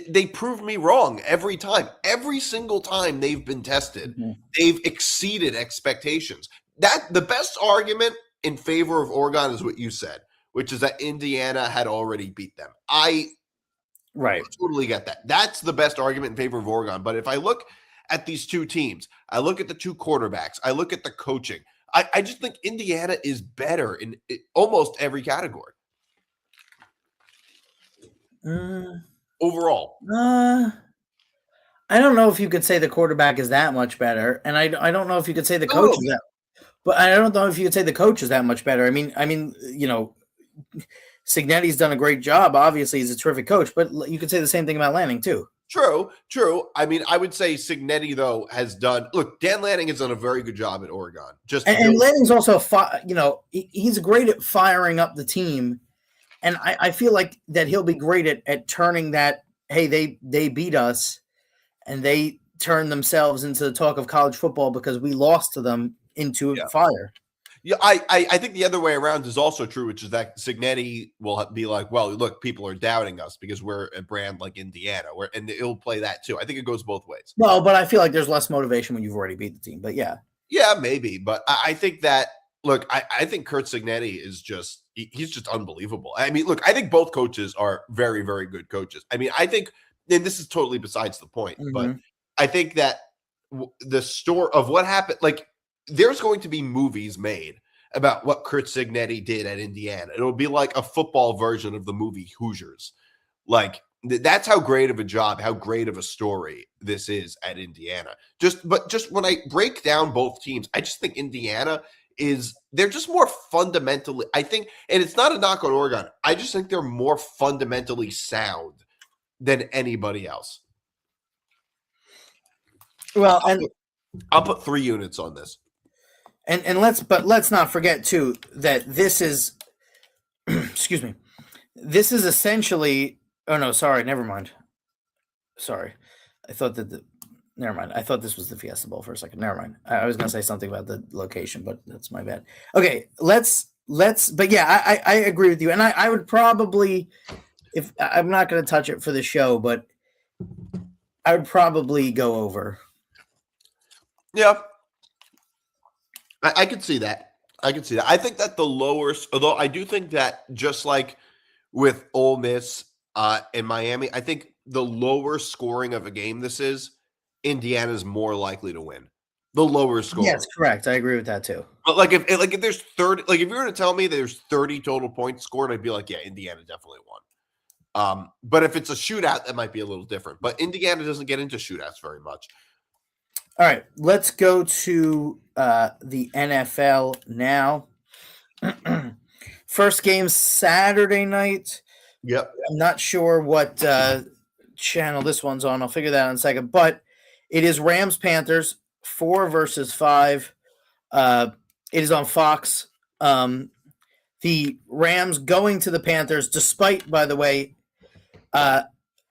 they prove me wrong every time. Every single time they've been tested, they've exceeded expectations. The best argument in favor of Oregon is what you said, which is that Indiana had already beat them. I totally get that. That's the best argument in favor of Oregon. But if I look at these two teams, I look at the two quarterbacks, I look at the coaching, I just think Indiana is better in almost every category. Overall. I don't know if you could say the quarterback is that much better. And I don't know if you could say the coach is that, but I don't know if you could say the coach is that much better. I mean, Signetti's done a great job. Obviously, he's a terrific coach, but you could say the same thing about Lanning too. True. I mean, I would say Signetti, though, has done – look, Dan Lanning has done a very good job at Oregon. And Lanning's also he's great at firing up the team. And I feel like that he'll be great at turning that, hey, they beat us and they turned themselves into the talk of college football because we lost to them into fire. Yeah, I think the other way around is also true, which is that Signetti will be like, well, look, people are doubting us because we're a brand like Indiana, and it'll play that too. I think it goes both ways. Well, but I feel like there's less motivation when you've already beat the team. But yeah, maybe. But I think that, look, I think Curt Cignetti is he's just unbelievable. I mean, look, I think both coaches are very, very good coaches. I mean, I think, and this is totally besides the point, but I think that the story of what happened, there's going to be movies made about what Curt Cignetti did at Indiana. It'll be like a football version of the movie Hoosiers. That's how great of a job, how great of a story this is at Indiana. Just when I break down both teams, I just think Indiana they're just more fundamentally, I think, and it's not a knock on Oregon, I just think they're more fundamentally sound than anybody else. Well, and I'll put 3 units on this. And let's not forget too that this is excuse me. This is essentially never mind. Sorry. I thought this was the Fiesta Bowl for a second. Never mind. I was going to say something about the location, but that's my bad. Okay, let's but yeah, I agree with you. And I would probably, if I'm not going to touch it for the show, but I would probably go over. Yeah. I could see that. I think that the lowest, although I do think that just like with Ole Miss and Miami, I think the lower scoring of a game this is, Indiana's more likely to win. The lower score. Yes, correct. I agree with that too. But if there's 30, if you're going to tell me there's 30 total points scored, I'd be like, yeah, Indiana definitely won. But if it's a shootout, that might be a little different. But Indiana doesn't get into shootouts very much. All right, let's go to the NFL now. First game Saturday night. Yep. I'm not sure what channel this one's on. I'll figure that out in a second. But it is Rams Panthers 4 versus 5. It is on Fox. The Rams going to the Panthers, despite, by the way,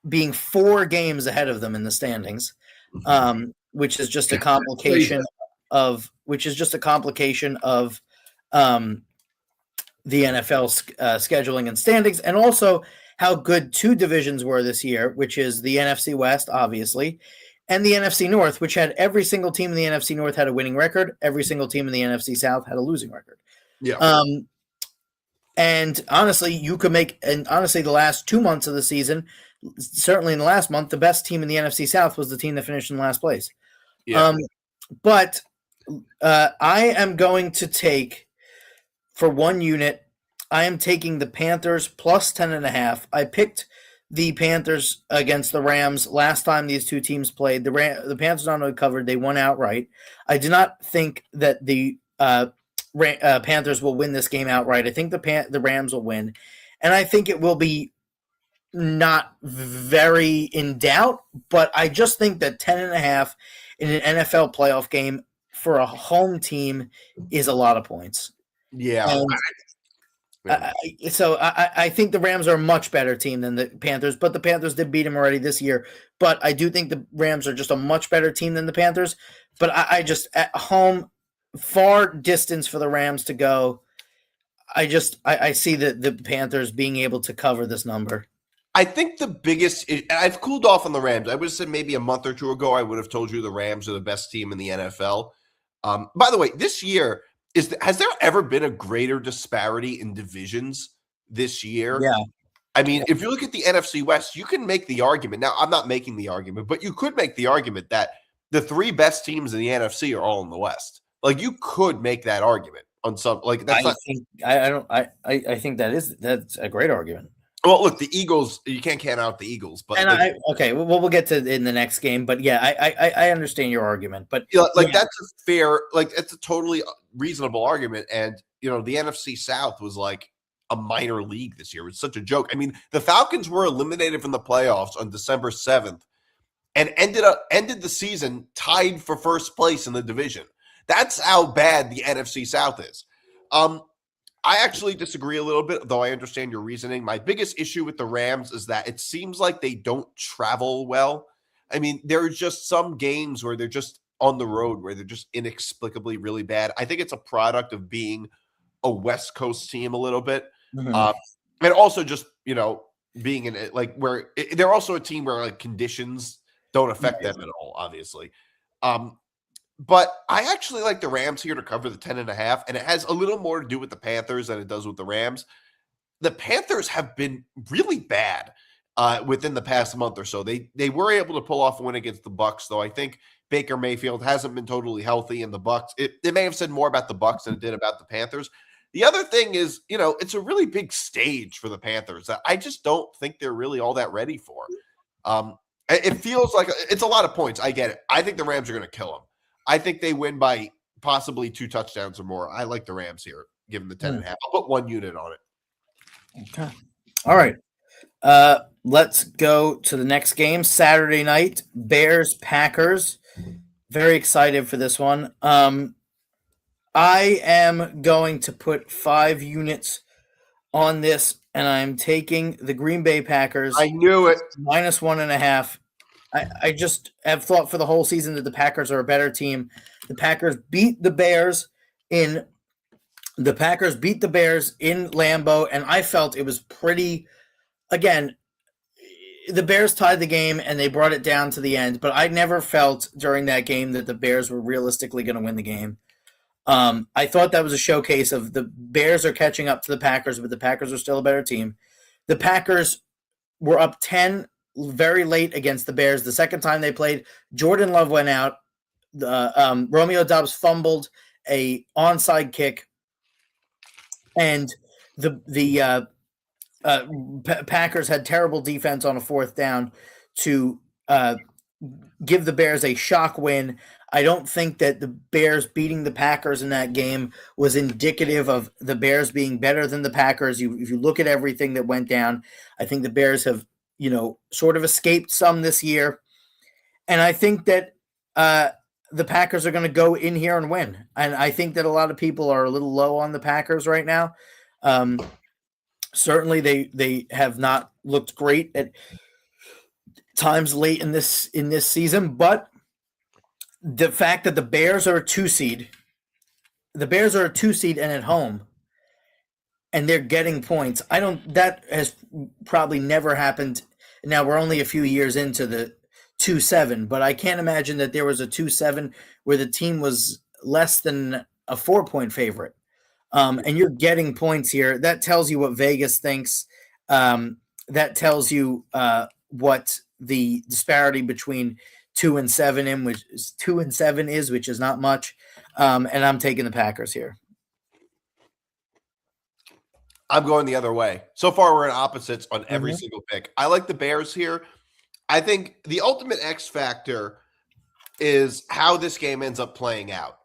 being 4 games ahead of them in the standings, which is just a complication of the NFL scheduling and standings, and also how good 2 divisions were this year, which is the NFC West, obviously, and the NFC North, which had every single team in the NFC North had a winning record. Every single team in the NFC South had a losing record. Yeah. And honestly, the last 2 months of the season, certainly in the last month, the best team in the NFC South was the team that finished in last place. Yeah. But I am going to take, for 1 unit, I am taking the Panthers plus 10.5. I picked the Panthers against the Rams last time these two teams played. The Panthers not only covered, they won outright. I do not think that the Panthers will win this game outright. I think the Rams will win, and I think it will be not very in doubt, but I just think that 10.5 in an NFL playoff game for a home team is a lot of points. Yeah. So I think the Rams are a much better team than the Panthers, but the Panthers did beat them already this year. But I do think the Rams are just a much better team than the Panthers. But I just, at home, far distance for the Rams to go. I see the Panthers being able to cover this number. I think the biggest – I've cooled off on the Rams. I would have said maybe a month or two ago I would have told you the Rams are the best team in the NFL. By the way, this year – has there ever been a greater disparity in divisions this year? Yeah. I mean, if you look at the NFC West, you can make the argument. Now, I'm not making the argument, but you could make the argument that the 3 best teams in the NFC are all in the West. Like, you could make that argument on some like that's I think that's a great argument. Well, look, the Eagles, you can't count out the Eagles, but we'll get to in the next game, but yeah, I understand your argument, but that's a fair, it's a totally reasonable argument, and the NFC South was like a minor league this year. It's such a joke. I mean, the Falcons were eliminated from the playoffs on December 7th and ended the season tied for first place in the division. That's how bad the NFC South is. I actually disagree a little bit, though I understand your reasoning. My biggest issue with the Rams is that it seems like they don't travel well. I mean, there are just some games where they're just on the road where they're just inexplicably really bad. I think it's a product of being a West Coast team a little bit. Mm-hmm. And also just, being in it, where they're also a team where conditions don't affect them at all, obviously. But I actually like the Rams here to cover the 10.5, and it has a little more to do with the Panthers than it does with the Rams. The Panthers have been really bad within the past month or so. They were able to pull off a win against the Bucs, though I think Baker Mayfield hasn't been totally healthy, and the Bucs. It may have said more about the Bucs than it did about the Panthers. The other thing is, it's a really big stage for the Panthers that I just don't think they're really all that ready for. It feels like it's a lot of points. I get it. I think the Rams are going to kill them. I think they win by possibly 2 touchdowns or more. I like the Rams here, given the 10.5. I'll put 1 unit on it. Okay. All right. Let's go to the next game. Saturday night, Bears-Packers. Very excited for this one. I am going to put 5 units on this, and I'm taking the Green Bay Packers. I knew it. Minus 1.5. I just have thought for the whole season that the Packers are a better team. The Packers beat the Bears in Lambeau, and I felt it was pretty. Again, the Bears tied the game and they brought it down to the end, but I never felt during that game that the Bears were realistically going to win the game. I thought that was a showcase of the Bears are catching up to the Packers, but the Packers are still a better team. The Packers were up 10 very late against the Bears. The second time they played, Jordan Love went out. Romeo Doubs fumbled a onside kick, and the Packers had terrible defense on a 4th down to give the Bears a shock win. I don't think that the Bears beating the Packers in that game was indicative of the Bears being better than the Packers. If you look at everything that went down, I think the Bears have, sort of escaped some this year. And I think that the Packers are going to go in here and win. And I think that a lot of people are a little low on the Packers right now. Certainly they have not looked great at times late in this season, but the fact that the Bears are a 2 seed, and at home, and they're getting points. That has probably never happened. Now we're only a few years into the 2-7, but I can't imagine that there was a 2-7 where the team was less than a 4-point favorite. And you're getting points here. That tells you what Vegas thinks. That tells you what the disparity between 2 and 7 which is not much. And I'm taking the Packers here. I'm going the other way. So far, we're in opposites on every single pick. I like the Bears here. I think the ultimate X factor is how this game ends up playing out.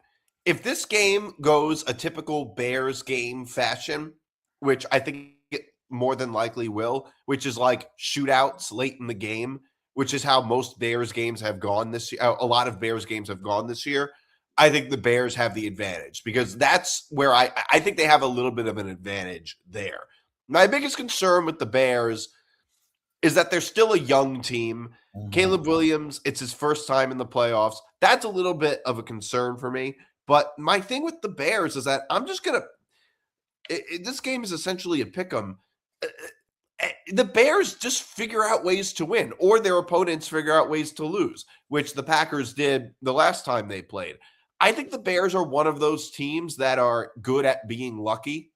If this game goes a typical Bears game fashion, which I think it more than likely will, which is like shootouts late in the game, which is how most Bears games have gone this year. A lot of Bears games have gone this year. I think the Bears have the advantage because that's where I think they have a little bit of an advantage there. My biggest concern with the Bears is that they're still a young team. Caleb Williams, it's his first time in the playoffs. That's a little bit of a concern for me. But my thing with the Bears is that I'm just going to – this game is essentially a pick 'em. The Bears just figure out ways to win, or their opponents figure out ways to lose, which the Packers did the last time they played. I think the Bears are one of those teams that are good at being lucky.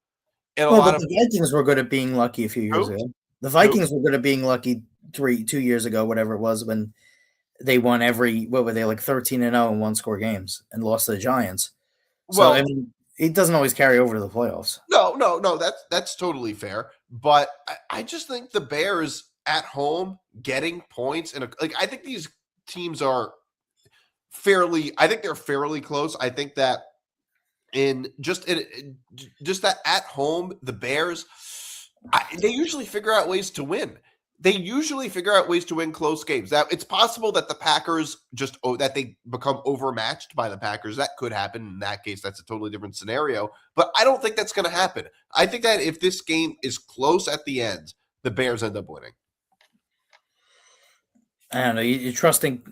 The Vikings were good at being lucky a few years ago. The Vikings were good at being lucky 2 years ago, whatever it was, when they won what were they, like 13-0 in 1-score games and lost to the Giants. So, I mean, it doesn't always carry over to the playoffs. No, that's totally fair. But I just think the Bears at home getting points I think these teams are they're fairly close. I think that just that at home, the Bears, they usually figure out ways to win. They usually figure out ways to win close games. Now, it's possible that the Packers that they become overmatched by the Packers. That could happen. In that case, that's a totally different scenario. But I don't think that's going to happen. I think that if this game is close at the end, the Bears end up winning. I don't know. You're trusting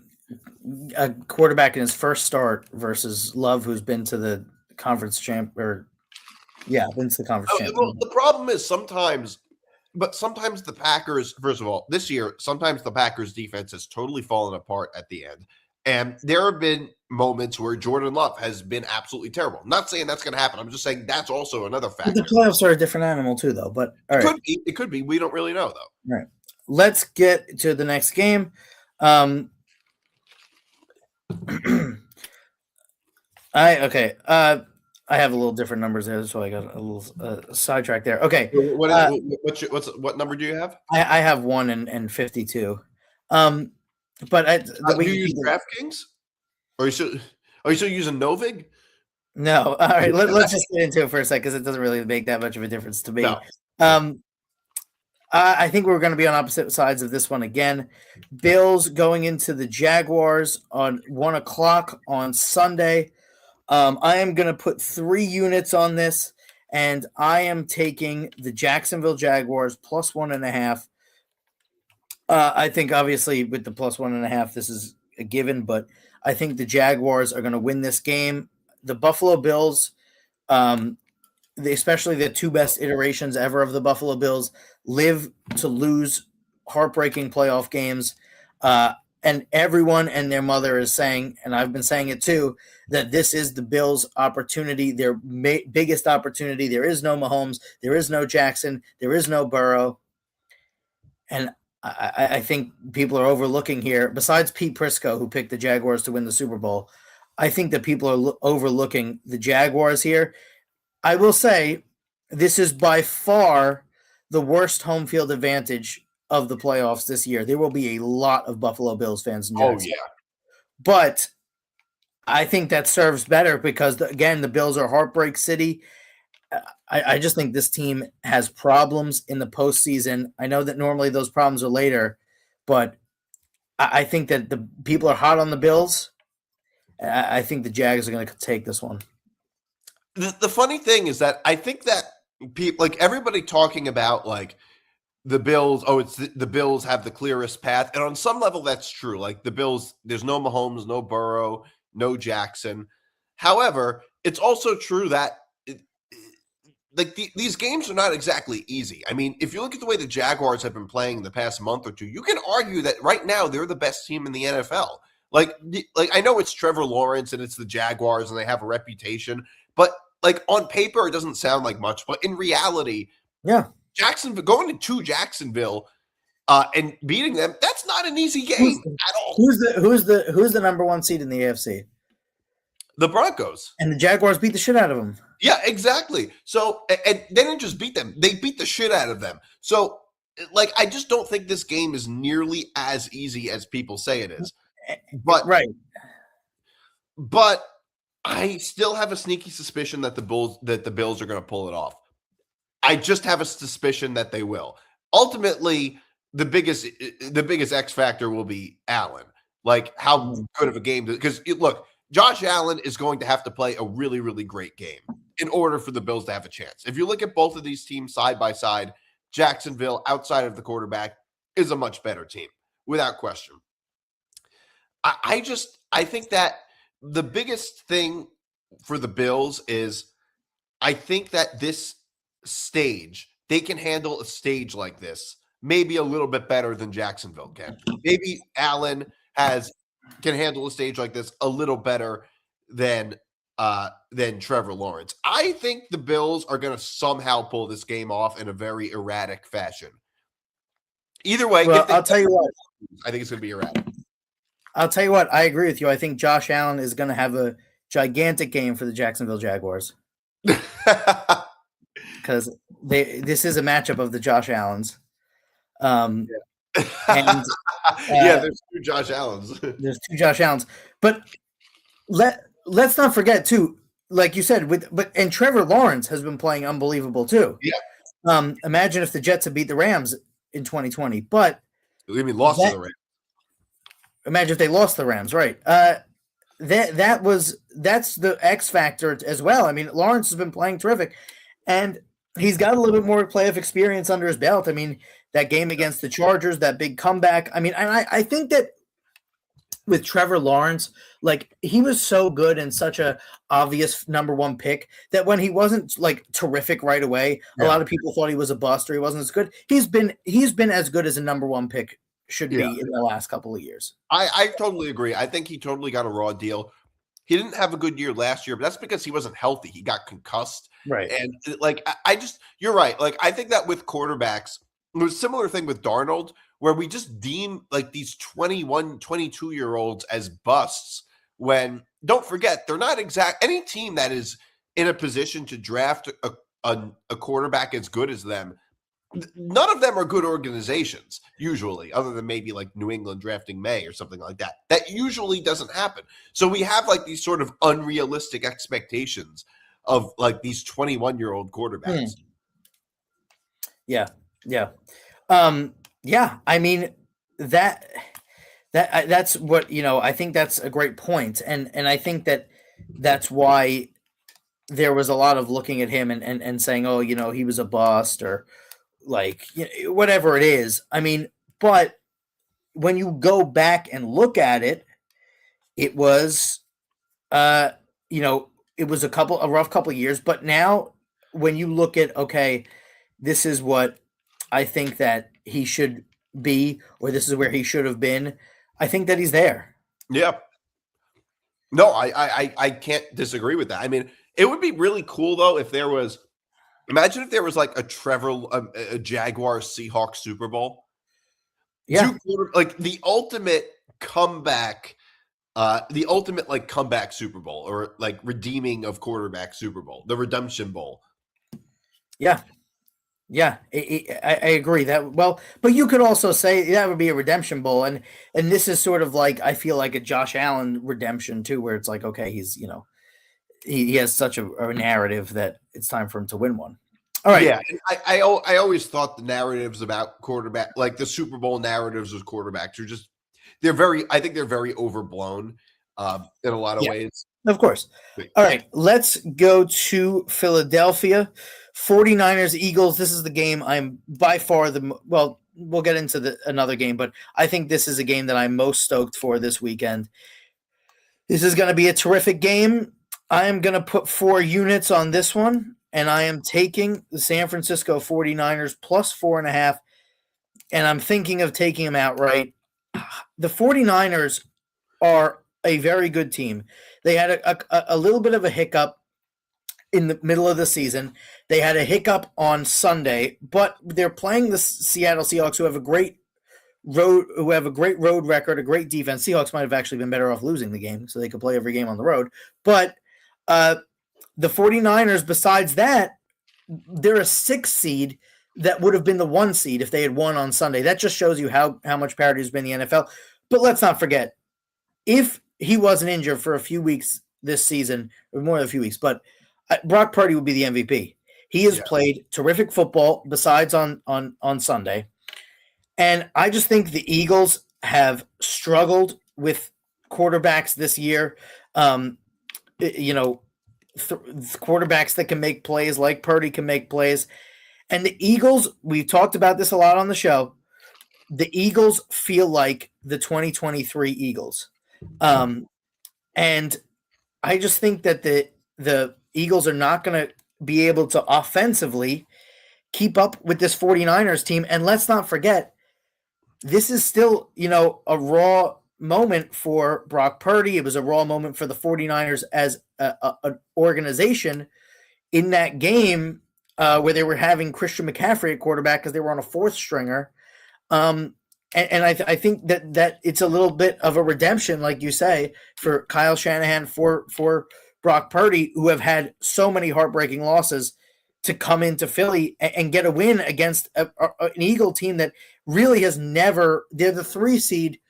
a quarterback in his first start versus Love, who's been to the conference champ, been to the conference champ. Well, the problem is sometimes the Packers, first of all, this year, sometimes the Packers defense has totally fallen apart at the end. And there have been moments where Jordan Love has been absolutely terrible. I'm not saying that's going to happen. I'm just saying that's also another factor. But the playoffs are a different animal too, though. But all right. It could be. We don't really know, though. All right. Let's get to the next game. I have a little different numbers there, so I got a little sidetrack there. Okay. What number do you have? I have 1 and 52. But do you use DraftKings? Or are you still using Novig? No. All right. Let's just get into it for a second because it doesn't really make that much of a difference to me. No. I think we're going to be on opposite sides of this one again. Bills going into the Jaguars on 1:00 on Sunday. I am going to put 3 units on this, and I am taking the Jacksonville Jaguars plus 1.5. I think obviously with the plus 1.5, this is a given, but I think the Jaguars are going to win this game. The Buffalo Bills, especially the 2 best iterations ever of the Buffalo Bills, live to lose heartbreaking playoff games. And everyone and their mother is saying, and I've been saying it too, that this is the Bills' opportunity, their biggest opportunity. There is no Mahomes. There is no Jackson. There is no Burrow. And I think people are overlooking here, besides Pete Prisco, who picked the Jaguars to win the Super Bowl, I think that people are overlooking the Jaguars here. I will say this is by far the worst home field advantage of the playoffs this year. There will be a lot of Buffalo Bills fans in Jacksonville. Oh, yeah. But I think that serves better because, again, the Bills are Heartbreak City. I just think this team has problems in the postseason. I know that normally those problems are later, but I think that the people are hot on the Bills. I think the Jags are going to take this one. The funny thing is that I think that people, like everybody talking about like the Bills, it's the Bills have the clearest path. And on some level, that's true. Like the Bills, there's no Mahomes, no Burrow, no Jackson. However, it's also true that these games are not exactly easy. I mean, if you look at the way the Jaguars have been playing the past month or two, you can argue that right now they're the best team in the NFL. Like I know it's Trevor Lawrence and it's the Jaguars and they have a reputation, but like on paper, it doesn't sound like much. But in reality, yeah, Jacksonville going to Jacksonville and beating them, that's not an easy game at all. Who's the number one seed in the AFC? The Broncos. And the Jaguars beat the shit out of them. Yeah, exactly. So, and they didn't just beat them. They beat the shit out of them. So, like, I just don't think this game is nearly as easy as people say it is. But right. But I still have a sneaky suspicion that the Bills are going to pull it off. I just have a suspicion that they will. Ultimately, the biggest X factor will be Allen. Like, how good of a game? Because, look, Josh Allen is going to have to play a really, really great game in order for the Bills to have a chance. If you look at both of these teams side by side, Jacksonville, outside of the quarterback, is a much better team, without question. I think that the biggest thing for the Bills is I think that this stage, they can handle a stage like this maybe a little bit better than Jacksonville can. Maybe Allen can handle a stage like this a little better than Trevor Lawrence. I think the Bills are going to somehow pull this game off in a very erratic fashion. Either way, well, I'll tell you what. I think it's going to be erratic. I'll tell you what. I agree with you. I think Josh Allen is going to have a gigantic game for the Jacksonville Jaguars because this is a matchup of the Josh Allens. And there's two Josh Allens. There's two Josh Allens, but let's not forget too, like you said, and Trevor Lawrence has been playing unbelievable too. Yeah. Imagine if the Jets had beat the Rams in 2020, but lost to the Rams. Imagine if they lost the Rams, right? That's the X factor as well. I mean, Lawrence has been playing terrific, and he's got a little bit more playoff experience under his belt. I mean, that game against the Chargers, that big comeback. I mean, I think that with Trevor Lawrence, like he was so good and such a obvious number one pick that when he wasn't like terrific right away, a lot of people thought he was a bust or he wasn't as good. He's been as good as a number one pick should be in the last couple of years. I totally agree. I think he totally got a raw deal. He didn't have a good year last year, but that's because he wasn't healthy. He got concussed. Right. And like, you're right. Like, I think that with quarterbacks, it was a similar thing with Darnold, where we just deem like these 21, 22-year-olds as busts when, don't forget, they're not any team that is in a position to draft a quarterback as good as them. None of them are good organizations, usually, other than maybe like New England drafting May or something like that. That usually doesn't happen. So we have like these sort of unrealistic expectations of like these 21-year-old quarterbacks. Yeah. I mean, that's what, I think that's a great point. And I think that's why there was a lot of looking at him and saying, oh, he was a bust or like whatever it is. I mean, but when you go back and look at it, it was, it was a rough couple of years, but now when you look at, okay, this is what I think that he should be, or this is where he should have been, I think that he's there. Yeah. No, I can't disagree with that. I mean, it would be really cool though if there was, imagine if there was like a Jaguars Seahawks Super Bowl. Yeah. Like the ultimate comeback, comeback Super Bowl, or like redeeming of quarterback Super Bowl, the Redemption Bowl. Yeah. Yeah, I agree that well, but you could also say that would be a redemption bowl, and this is sort of like I feel like a Josh Allen redemption too, where it's like okay, he's he has such a narrative that it's time for him to win one. All right, Yeah, and I always thought the narratives about quarterback, like the Super Bowl narratives with quarterbacks, are just I think they're very overblown in a lot of yeah, ways. of course. All right, let's go to Philadelphia 49ers Eagles. This is the game I'm by far well. We'll get into another game, but I think this is a game that I'm most stoked for this weekend. This is going to be a terrific game. I am going to put 4 units on this one, and I am taking the San Francisco 49ers plus 4.5, and I'm thinking of taking them outright. The 49ers are a very good team. They had a little bit of a hiccup in the middle of the season. They had a hiccup on Sunday, but they're playing the Seattle Seahawks, who have a great road record, a great defense. Seahawks might have actually been better off losing the game so they could play every game on the road. But the 49ers, besides that, they're a 6 seed that would have been the 1 seed if they had won on Sunday. That just shows you how much parity has been in the NFL. But let's not forget, if he wasn't injured for a few weeks this season, or more than a few weeks, but Brock Purdy would be the MVP. He has played terrific football besides on Sunday. And I just think the Eagles have struggled with quarterbacks this year. Quarterbacks that can make plays like Purdy can make plays. And the Eagles, we've talked about this a lot on the show. The Eagles feel like the 2023 Eagles. And I just think that the Eagles are not going to be able to offensively keep up with this 49ers team. And let's not forget, this is still, a raw moment for Brock Purdy. It was a raw moment for the 49ers as an organization in that game where they were having Christian McCaffrey at quarterback because they were on a 4th stringer. And I think that it's a little bit of a redemption, like you say, for Kyle Shanahan, for Brock Purdy, who have had so many heartbreaking losses, to come into Philly and get a win against an Eagle team that really has never – they're the 3 seed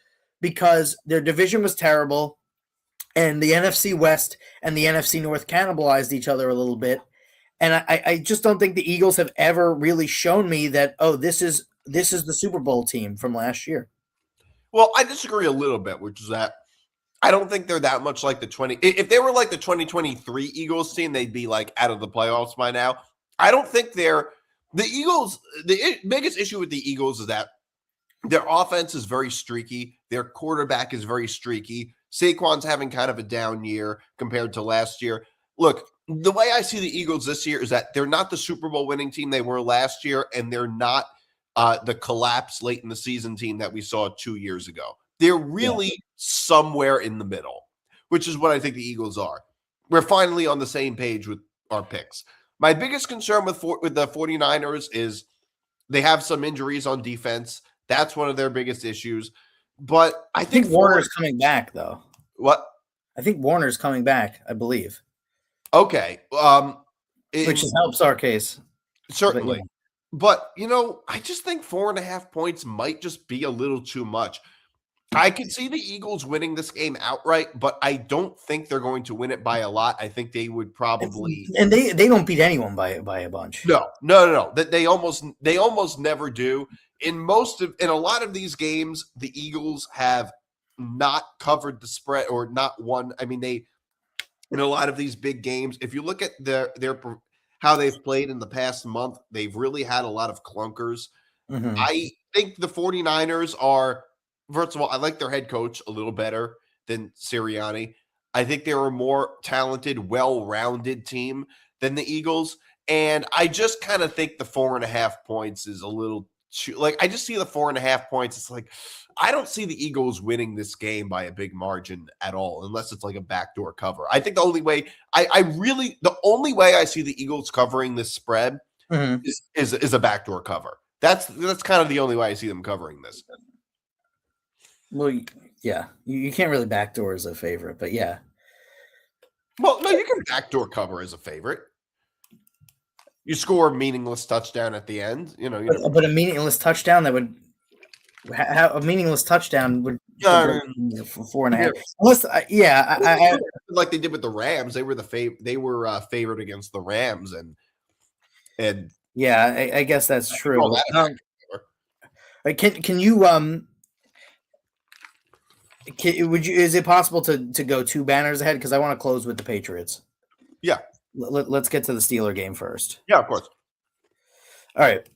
because their division was terrible, and the NFC West and the NFC North cannibalized each other a little bit. And I just don't think the Eagles have ever really shown me that, this is the Super Bowl team from last year. Well, I disagree a little bit, which is that I don't think they're that much like the 20. If they were like the 2023 Eagles team, they'd be like out of the playoffs by now. I don't think they're the Eagles. The biggest issue with the Eagles is that their offense is very streaky. Their quarterback is very streaky. Saquon's having kind of a down year compared to last year. Look, the way I see the Eagles this year is that they're not the Super Bowl winning team they were last year, and they're not the collapse late in the season team that we saw 2 years ago. They're really somewhere in the middle, which is what I think the Eagles are. We're finally on the same page with our picks. My biggest concern with the 49ers is they have some injuries on defense. That's one of their biggest issues. But I think Warner's coming back, though. What? I think Warner's coming back, I believe. Okay. Which helps our case. Certainly. But, I just think 4.5 points might just be a little too much. I could see the Eagles winning this game outright, but I don't think they're going to win it by a lot. I think they would probably, and they don't beat anyone by a bunch. No. That they almost never do. In a lot of these games, the Eagles have not covered the spread or not won. I mean, in a lot of these big games, if you look at their how they've played in the past month, they've really had a lot of clunkers. Mm-hmm. I think the 49ers are. First of all, I like their head coach a little better than Sirianni. I think they're a more talented, well-rounded team than the Eagles. And I just kind of think the 4.5 points is a little too, I just see the 4.5 points. It's like, I don't see the Eagles winning this game by a big margin at all, unless it's like a backdoor cover. I think the only way the only way I see the Eagles covering this spread is a backdoor cover. That's kind of the only way I see them covering this. Well, yeah, you can't really backdoor as a favorite, but yeah. Well, no, you can backdoor cover as a favorite. You score a meaningless touchdown at the end. But a meaningless touchdown that would a meaningless touchdown would No, for 4.5. Yeah. Unless, like they did with the Rams. They were favored against the Rams, and yeah, I guess that's true. Can you is it possible to go two banners ahead? Because I want to close with the Patriots. Yeah. Let's get to the Steeler game first. Yeah, of course. All right.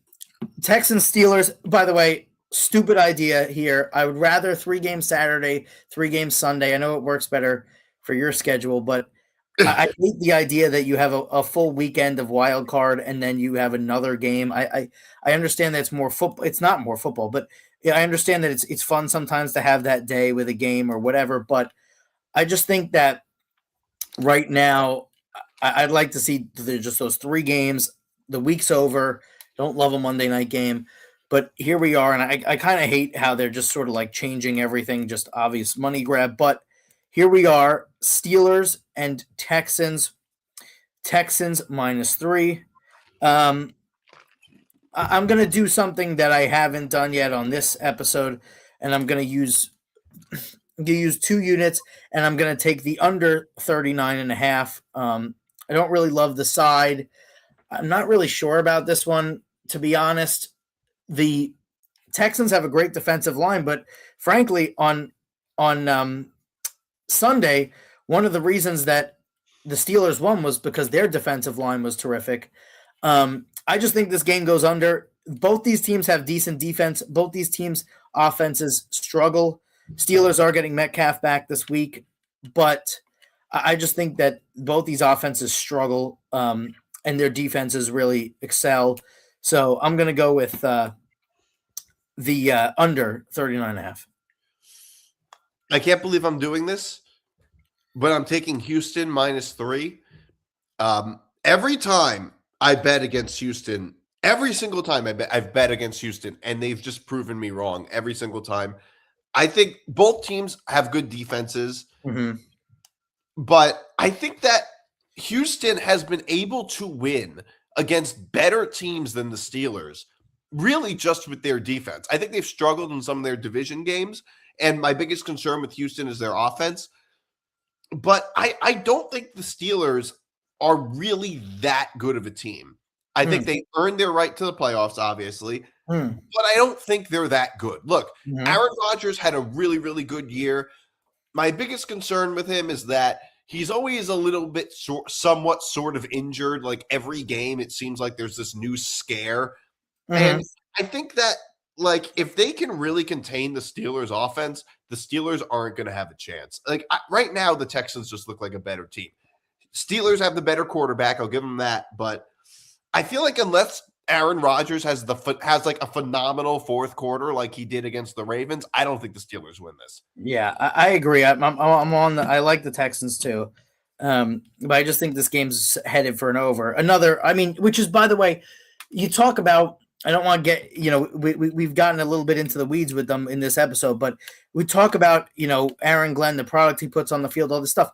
Texans Steelers, by the way, stupid idea here. I would rather 3-game Saturday, 3-game Sunday. I know it works better for your schedule, but I hate the idea that you have a full weekend of wild card and then you have another game. I understand that it's more football. It's not more football, but I understand that it's fun sometimes to have that day with a game or whatever. But I just think that right now I'd like to see just those 3 games. The week's over. Don't love a Monday night game. But here we are, and I kind of hate how they're just sort of like changing everything, just obvious money grab. But here we are, Steelers and Texans. Texans -3. I'm going to do something that I haven't done yet on this episode, and I'm going to use 2 units, and I'm going to take the under 39.5. I don't really love the side. I'm not really sure about this one, to be honest. The Texans have a great defensive line, but frankly, on Sunday, one of the reasons that the Steelers won was because their defensive line was terrific. I just think this game goes under. Both these teams have decent defense. Both these teams' offenses struggle. Steelers are getting Metcalf back this week, but I just think that both these offenses struggle, and their defenses really excel. So I'm going to go with the under 39.5. I can't believe I'm doing this, but I'm taking Houston -3. Every time I bet against Houston, every single time I've bet against Houston, and they've just proven me wrong every single time. I think both teams have good defenses, but I think that Houston has been able to win against better teams than the Steelers, really just with their defense. I think they've struggled in some of their division games, and my biggest concern with Houston is their offense. But I don't think the Steelers are really that good of a team. I think they earned their right to the playoffs, obviously, but I don't think they're that good. Look, Aaron Rodgers had a really, really good year. My biggest concern with him is that he's always a little bit somewhat sort of injured. Like every game, it seems like there's this new scare. And I think that, like, if they can really contain the Steelers' offense, the Steelers aren't going to have a chance. Like right now, the Texans just look like a better team. Steelers have the better quarterback. I'll give them that. But I feel like unless Aaron Rodgers has like a phenomenal fourth quarter like he did against the Ravens, I don't think the Steelers win this. Yeah, I agree. I'm on the. I like the Texans too, but I just think this game's headed for an over. Which is, by the way, you talk about. I don't want to get, we've gotten a little bit into the weeds with them in this episode, but we talk about, Aaron Glenn, the product he puts on the field, all this stuff.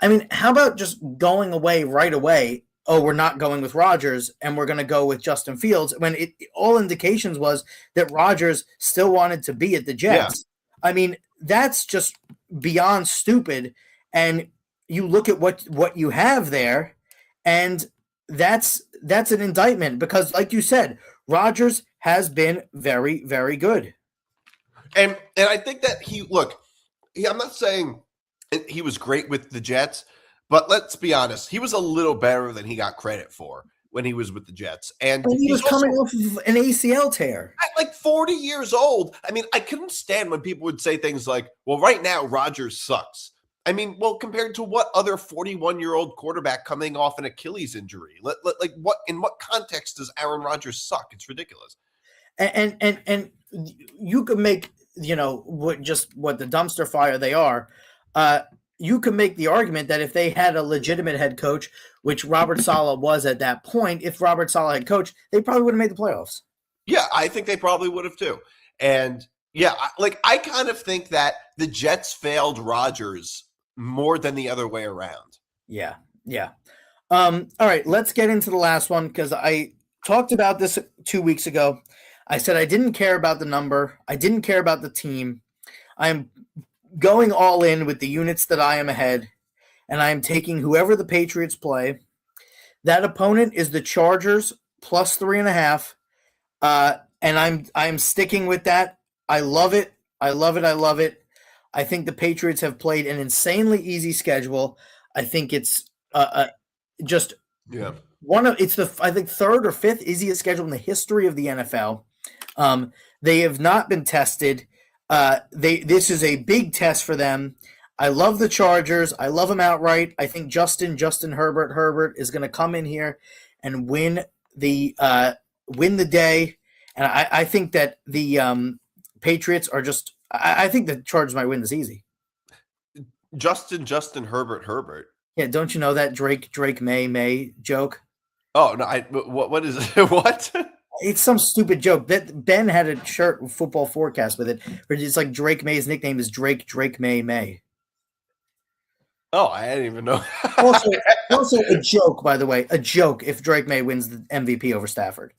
I mean, how about just going away right away? Oh, we're not going with Rodgers and we're going to go with Justin Fields, when all indications was that Rodgers still wanted to be at the Jets. Yeah. I mean, that's just beyond stupid. And you look at what you have there, and that's an indictment, because like you said, Rodgers has been very, very good. And I think that I'm not saying he was great with the Jets, but let's be honest, he was a little better than he got credit for when he was with the Jets. And he was coming off of an ACL tear. At like 40 years old. I mean, I couldn't stand when people would say things like, well, right now, Rodgers sucks. I mean, well, compared to what other 41-year-old quarterback coming off an Achilles injury? In what context does Aaron Rodgers suck? It's ridiculous. And you could make, what the dumpster fire they are. You could make the argument that if they had a legitimate head coach, which Robert Saleh was at that point, if Robert Saleh had coached, they probably would have made the playoffs. Yeah, I think they probably would have too. And yeah, I kind of think that the Jets failed Rodgers more than the other way around. Yeah. All right, let's get into the last one because I talked about this 2 weeks ago. I said I didn't care about the number. I didn't care about the team. I am going all in with the units that I am ahead, and I am taking whoever the Patriots play. That opponent is the Chargers plus 3.5. And I'm sticking with that. I love it. I love it. I love it. I think the Patriots have played an insanely easy schedule. I think it's just it's the I think third or fifth easiest schedule in the history of the NFL. They have not been tested. This is a big test for them. I love the Chargers. I love them outright. I think Justin Herbert is going to come in here and win the day. And I think that the Patriots are just. I think the Chargers might win this easy. Justin Herbert. Yeah, don't you know that Drake May joke? Oh no! What is it? What? It's some stupid joke. That Ben had a shirt with Football Forecast with it, where it's like Drake May's nickname is Drake May. Oh, I didn't even know. also a joke, by the way, a joke. If Drake May wins the MVP over Stafford,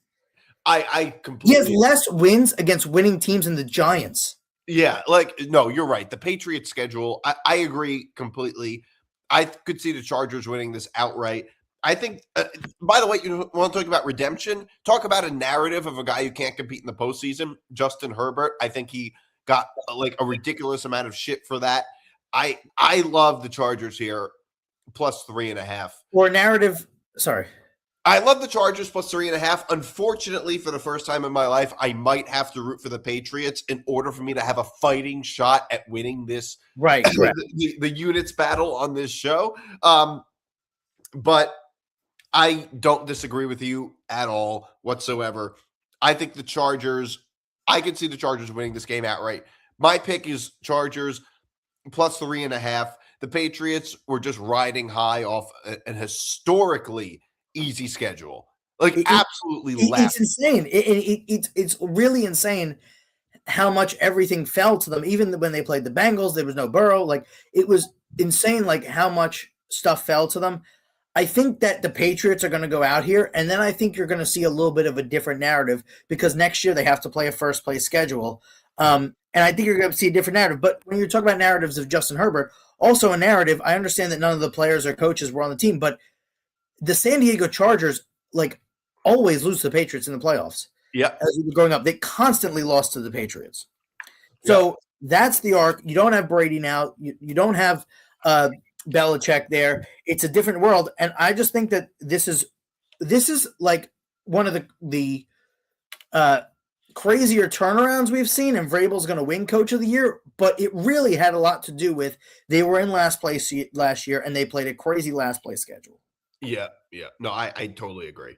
I completely. He has less wins against winning teams than the Giants. Yeah, no, you're right. The Patriots schedule, I agree completely. I could see the Chargers winning this outright. I think, by the way, you want to talk about redemption? Talk about a narrative of a guy who can't compete in the postseason, Justin Herbert. I think he got a ridiculous amount of shit for that. I love the Chargers here, plus 3.5. Or narrative, sorry. I love the Chargers plus 3.5. Unfortunately, for the first time in my life, I might have to root for the Patriots in order for me to have a fighting shot at winning this the units battle on this show. But I don't disagree with you at all whatsoever. I think the Chargers, I can see the Chargers winning this game outright. My pick is Chargers plus 3.5. The Patriots were just riding high off an historically easy schedule. Absolutely it's insane. It's really insane how much everything fell to them. Even when they played the Bengals, there was no Burrow. It was insane how much stuff fell to them. I think that the Patriots are going to go out here, and then I think you're going to see a little bit of a different narrative because next year they have to play a first-place schedule. And I think you're going to see a different narrative. But when you're talking about narratives of Justin Herbert, also a narrative, I understand that none of the players or coaches were on the team, but the San Diego Chargers always lose to the Patriots in the playoffs. Yeah. As we were growing up, they constantly lost to the Patriots. So that's the arc. You don't have Brady now. You don't have Belichick there. It's a different world. And I just think that this is one of the crazier turnarounds we've seen, and Vrabel's going to win Coach of the Year, but it really had a lot to do with they were in last place last year, and they played a crazy last place schedule. Yeah. No, I totally agree.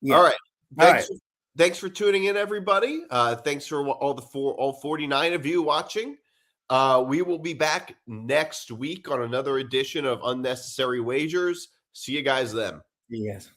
Yeah. All right. Thanks for tuning in, everybody. Thanks for all 49 of you watching. We will be back next week on another edition of Unnecessary Wagers. See you guys then. Yes.